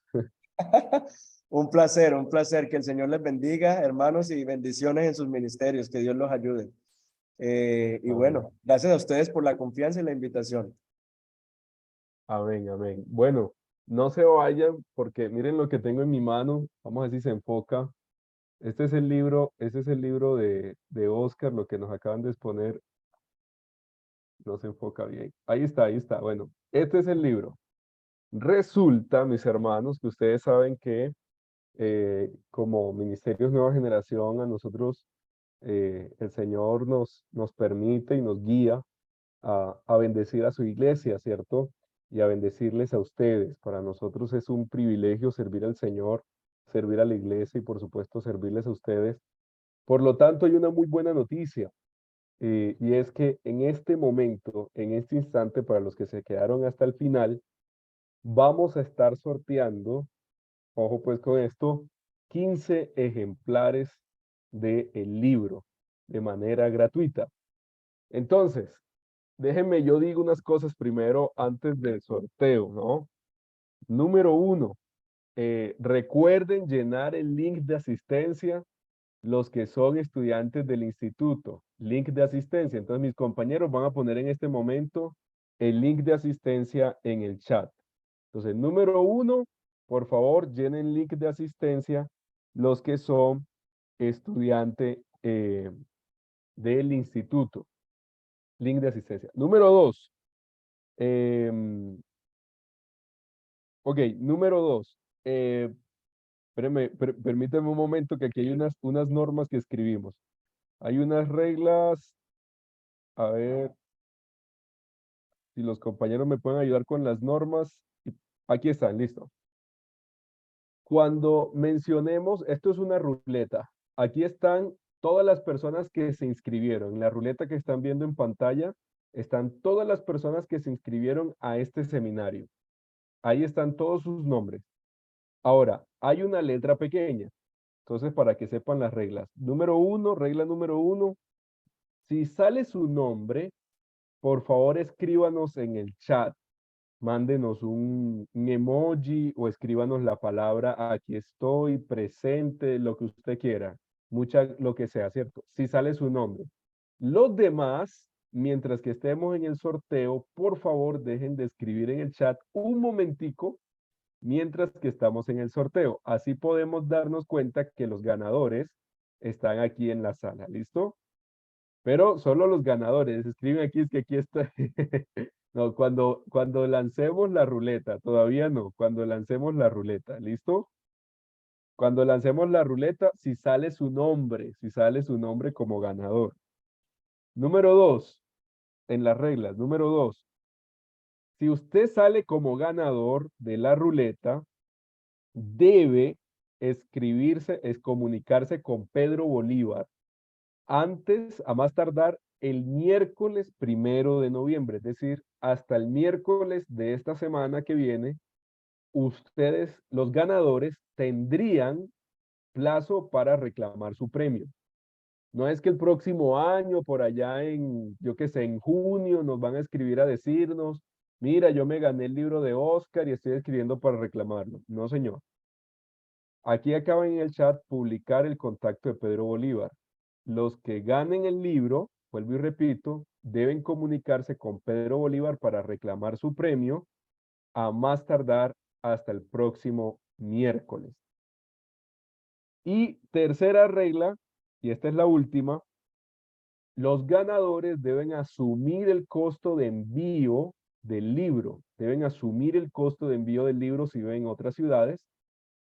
Un placer, que el Señor les bendiga, hermanos, y bendiciones en sus ministerios, que Dios los ayude. Y Amén, bueno, gracias a ustedes por la confianza y la invitación. amén, amén. Bueno, no se vayan porque miren lo que tengo en mi mano. Vamos a ver si se enfoca. Este es el libro de Oscar, lo que nos acaban de exponer. No se enfoca bien. Ahí está, ahí está. Bueno, este es el libro. Resulta, mis hermanos, que ustedes saben que como Ministerios Nueva Generación, a nosotros el Señor nos permite y nos guía a bendecir a su iglesia, ¿cierto? Y a bendecirles a ustedes. Para nosotros es un privilegio servir al Señor, servir a la iglesia y por supuesto servirles a ustedes. Por lo tanto, hay una muy buena noticia. Y es que en este momento, en este instante, para los que se quedaron hasta el final, vamos a estar sorteando, ojo pues con esto, 15 ejemplares del libro de manera gratuita. Entonces, déjenme, yo digo unas cosas primero antes del sorteo, ¿no? Número 1, recuerden llenar el link de asistencia los que son estudiantes del instituto. Link de asistencia. Entonces mis compañeros van a poner en este momento el link de asistencia en el chat. Entonces, número 1, por favor, llenen link de asistencia los que son estudiantes del instituto. Link de asistencia. Número 2. Ok, número 2. Permíteme un momento que aquí hay unas normas que escribimos. Hay unas reglas. A ver si los compañeros me pueden ayudar con las normas. Aquí están, listo. Cuando mencionemos, esto es una ruleta. Aquí están todas las personas que se inscribieron. En la ruleta que están viendo en pantalla, están todas las personas que se inscribieron a este seminario. Ahí están todos sus nombres. Ahora, hay una letra pequeña. Entonces, para que sepan las reglas. Número 1, regla número 1. Si sale su nombre, por favor escríbanos en el chat. Mándenos un emoji o escríbanos la palabra aquí estoy, presente, lo que usted quiera. Lo que sea, ¿cierto? Si sale su nombre. Los demás, mientras que estemos en el sorteo, por favor dejen de escribir en el chat un momentico mientras que estamos en el sorteo. Así podemos darnos cuenta que los ganadores están aquí en la sala, ¿listo? Pero solo los ganadores escriben aquí, es que aquí está. No, cuando lancemos la ruleta, todavía no, cuando lancemos la ruleta, ¿listo? Cuando lancemos la ruleta, si sale su nombre como ganador. Número 2, en las reglas, número 2, si usted sale como ganador de la ruleta, debe comunicarse con Pedro Bolívar antes, a más tardar, el miércoles 1 de noviembre, es decir, hasta el miércoles de esta semana que viene, ustedes, los ganadores, tendrían plazo para reclamar su premio. No es que el próximo año, por allá en, yo qué sé, en junio, nos van a escribir a decirnos, mira, yo me gané el libro de Oscar y estoy escribiendo para reclamarlo. No, señor. Aquí acaban en el chat publicar el contacto de Pedro Bolívar. Los que ganen el libro, vuelvo y repito, deben comunicarse con Pedro Bolívar para reclamar su premio a más tardar hasta el próximo miércoles. Y tercera regla, y esta es la última, los ganadores deben asumir el costo de envío del libro. Deben asumir el costo de envío del libro si viven en otras ciudades.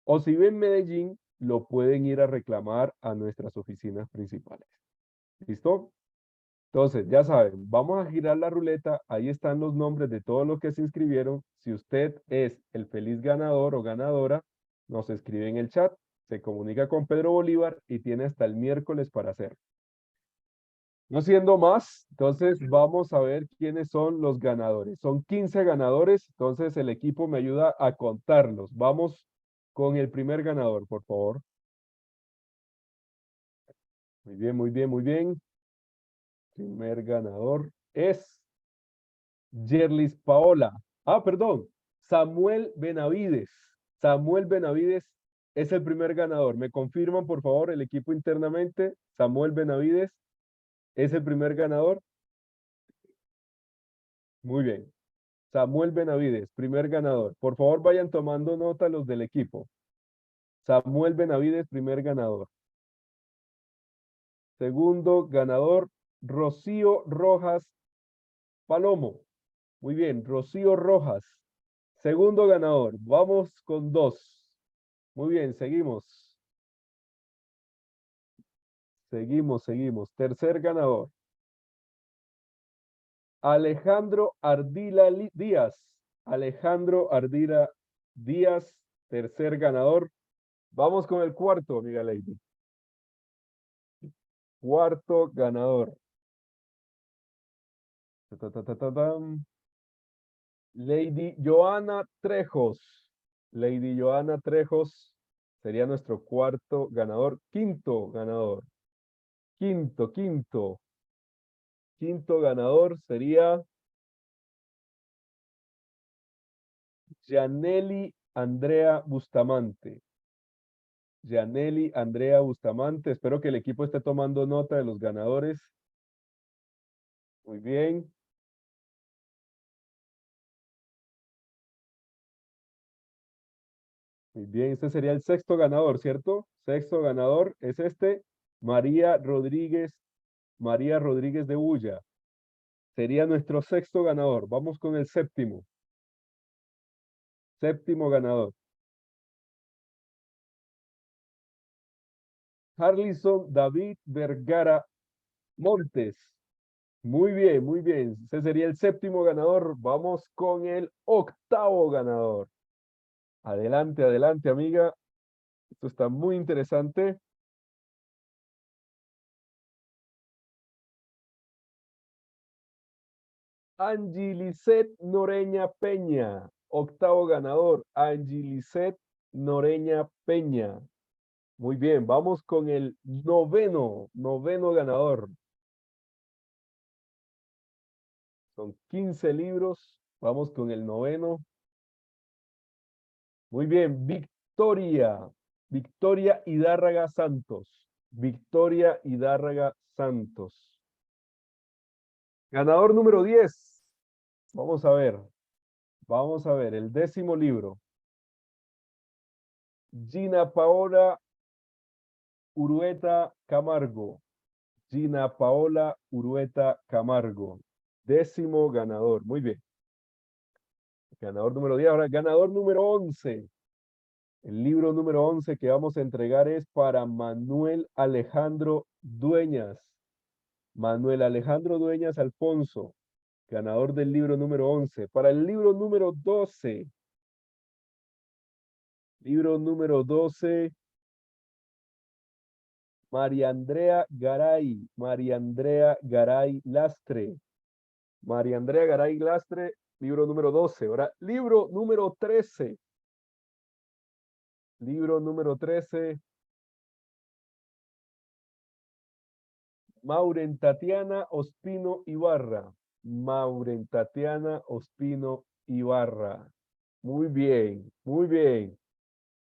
O si viven en Medellín, lo pueden ir a reclamar a nuestras oficinas principales. ¿Listo? Entonces, ya saben, vamos a girar la ruleta. Ahí están los nombres de todos los que se inscribieron. Si usted es el feliz ganador o ganadora, nos escribe en el chat, se comunica con Pedro Bolívar y tiene hasta el miércoles para hacerlo. No siendo más, entonces vamos a ver quiénes son los ganadores. Son 15 ganadores, entonces el equipo me ayuda a contarlos. Vamos con el primer ganador, por favor. Muy bien, muy bien, muy bien. Primer ganador es Yerlis Paola. Ah, perdón. Samuel Benavides. Samuel Benavides es el primer ganador. ¿Me confirman, por favor, el equipo internamente? Samuel Benavides es el primer ganador. Muy bien. Samuel Benavides, primer ganador. Por favor, vayan tomando nota los del equipo. Samuel Benavides, primer ganador. Segundo ganador, Rocío Rojas Palomo. Muy bien, Rocío Rojas. Segundo ganador. Vamos con 2. Muy bien, seguimos. Seguimos. Tercer ganador. Alejandro Ardila Díaz. Alejandro Ardila Díaz, tercer ganador. Vamos con el cuarto, amiga Lady. Cuarto ganador. Lady Joana Trejos. Lady Joana Trejos sería nuestro cuarto ganador. Quinto ganador. Quinto ganador sería Janely Andrea Bustamante. Yaneli Andrea Bustamante. Espero que el equipo esté tomando nota de los ganadores. Muy bien. Muy bien, este sería el sexto ganador, ¿cierto? Sexto ganador es este, María Rodríguez de Bulla. Sería nuestro sexto ganador. Vamos con el séptimo. Séptimo ganador. Harlison David Vergara Montes. Muy bien, muy bien. Ese sería el séptimo ganador. Vamos con el octavo ganador. Adelante, adelante, amiga. Esto está muy interesante. Angilicet Noreña Peña. Octavo ganador. Angilicet Noreña Peña. Muy bien, vamos con el noveno ganador. Son 15 libros. Vamos con el noveno. Muy bien, Victoria Hidárraga Santos. Victoria Hidárraga Santos. Ganador número 10. Vamos a ver. Vamos a ver, el décimo libro. Gina Paola Urueta Camargo. Gina Paola Urueta Camargo. Décimo ganador. Muy bien. Ganador número 10. Ahora, ganador número 11. El libro número 11 que vamos a entregar es para Manuel Alejandro Dueñas. Manuel Alejandro Dueñas Alfonso. Ganador del libro número 11. Para el libro número 12. Libro número 12. María Andrea Garay. María Andrea Garay Lastre. María Andrea Garay Lastre, libro número 12. Ahora, libro número 13. Libro número 13. Mauren Tatiana Ospino Ibarra. Mauren Tatiana Ospino Ibarra. Muy bien, muy bien.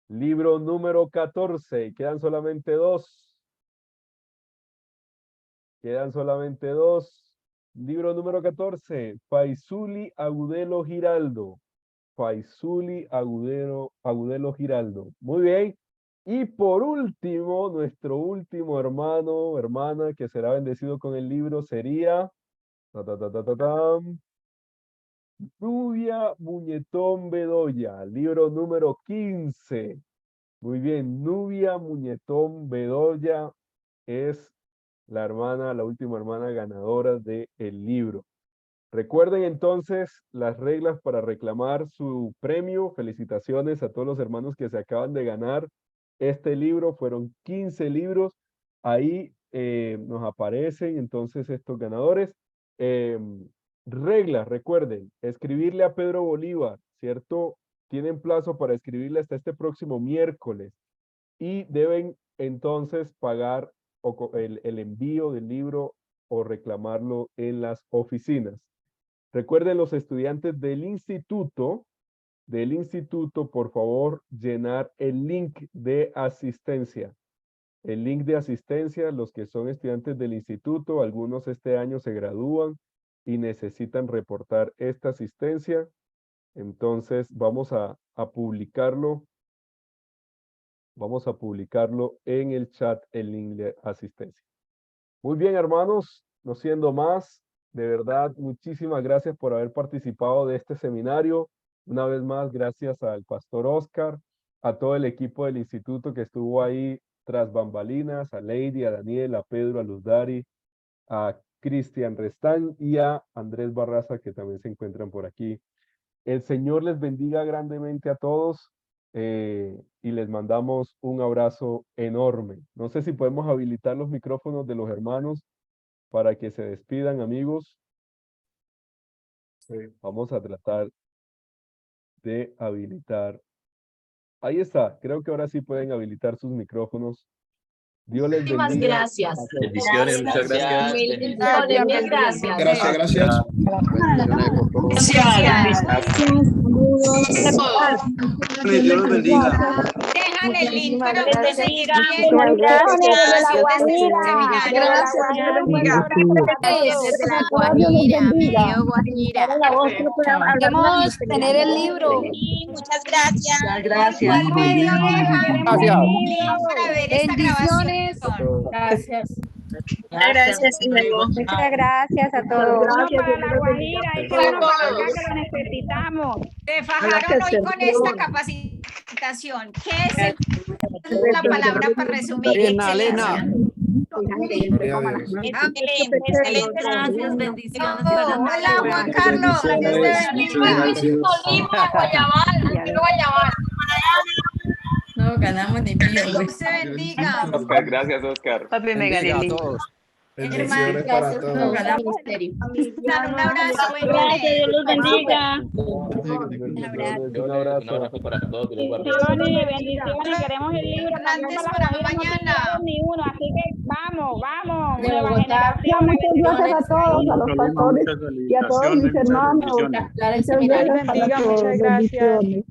Libro número 14. Quedan solamente dos. Quedan solamente dos. Libro número 14. Faisuli Agudelo Giraldo. Faisuli Agudelo Giraldo. Muy bien. Y por último, nuestro último hermano o hermana que será bendecido con el libro sería Nubia Muñetón Bedoya, libro número 15. Muy bien, Nubia Muñetón Bedoya es la hermana, la última hermana ganadora del libro. Recuerden entonces las reglas para reclamar su premio. Felicitaciones a todos los hermanos que se acaban de ganar este libro. Fueron 15 libros. Ahí nos aparecen entonces estos ganadores. Reglas, recuerden, escribirle a Pedro Bolívar, ¿cierto? Tienen plazo para escribirle hasta este próximo miércoles y deben entonces pagar el envío del libro o reclamarlo en las oficinas. Recuerden los estudiantes del instituto, por favor, llenar el link de asistencia. El link de asistencia, los que son estudiantes del instituto, algunos este año se gradúan y necesitan reportar esta asistencia. Entonces vamos a publicarlo. Vamos a publicarlo en el chat, el link de asistencia. Muy bien, hermanos, no siendo más, de verdad, muchísimas gracias por haber participado de este seminario. Una vez más, gracias al pastor Oscar, a todo el equipo del instituto que estuvo ahí tras bambalinas, a Lady, a Daniel, a Pedro, a Luzdari, a Cristian Restán y a Andrés Barraza, que también se encuentran por aquí. El Señor les bendiga grandemente a todos y les mandamos un abrazo enorme. No sé si podemos habilitar los micrófonos de los hermanos para que se despidan, amigos. Sí. Vamos a tratar de habilitar. Ahí está, creo que ahora sí pueden habilitar sus micrófonos Dios les Muchísimas bendiga. gracias. Bendiciones, muchas gracias. Bendiciones, mil gracias. Gracias, gracias. Dios los bendiga. Dejan el link para Muchísimas uno seguir gracias. viendo Bendiciones la desde La grabación de este Guajira. seminario. Gracias, Desde La Guajira, medio Guajira. Queremos tener el libro. Muchas gracias. Gracias. ¿Cuál medio dejan Gracias. el link para ver esta Bendiciones. grabación? Gracias. Gracias, Muchas gracias a todos. Para La Guajira, hay que uno para acá que lo necesitamos. Te fajaron hoy con esta capacitación. ¿Qué es la palabra para resumir? Elena. Excelente, excelente. Gracias, bendiciones. Hola, Juan Carlos. No ganamos ni pío. Dios se bendiga. Oscar, gracias, Oscar. Papi, me gané el libro. Bendiciones para No todos. ganamos ministerio. Dar un abrazo. Dios los bendiga. Un abrazo. para todos. Bendiciones, bendiciones. Queremos el libro. Hernández También para la Guajira mañana. no tenemos ni uno, así que vamos, vamos. De Nueva Bogotá. generación. Muchas gracias a todos, a los pastores y a todos mis hermanos. Clara, el Muchas seminario. gracias para todos. Bendiciones.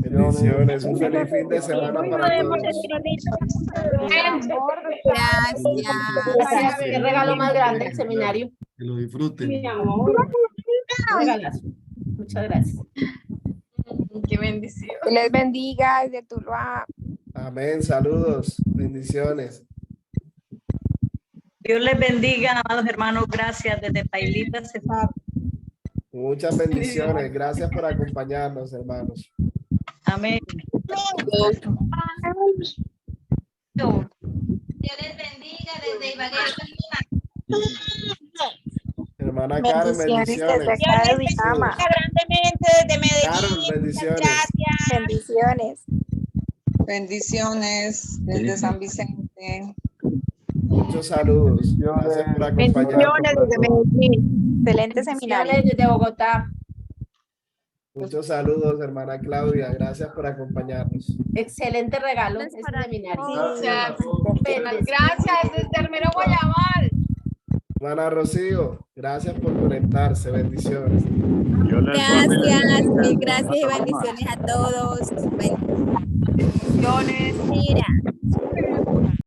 Bendiciones. Un feliz fin de semana para todos. Gracias. Qué regalo más grande el seminario. Que lo disfruten. Regalazo. Muchas gracias. Qué bendición. Que les bendiga desde Tuluá. Amén. Saludos. Bendiciones. Dios les bendiga, amados hermanos. Gracias desde Pailita, Cefap. Muchas bendiciones. Gracias por acompañarnos, hermanos. Amén. Dios les bendiga desde Ibagué. Hermana Karen, Bendiciones bendiciones. desde acá de Vitama. Grandemente desde Carol, Medellín. bendiciones. Gracias. Bendiciones. Bendiciones desde San Vicente. Muchos saludos. Gracias por acompañarnos. Excelente seminario. Bendiciones desde Bogotá. Muchos saludos, hermana Claudia. Gracias por acompañarnos. Excelente regalo este seminario. Gracias desde Armero Guayabal. Hermana Rocío, gracias por conectarse. Bendiciones. Gracias, mil gracias y bendiciones a todos. Bendiciones. Mira.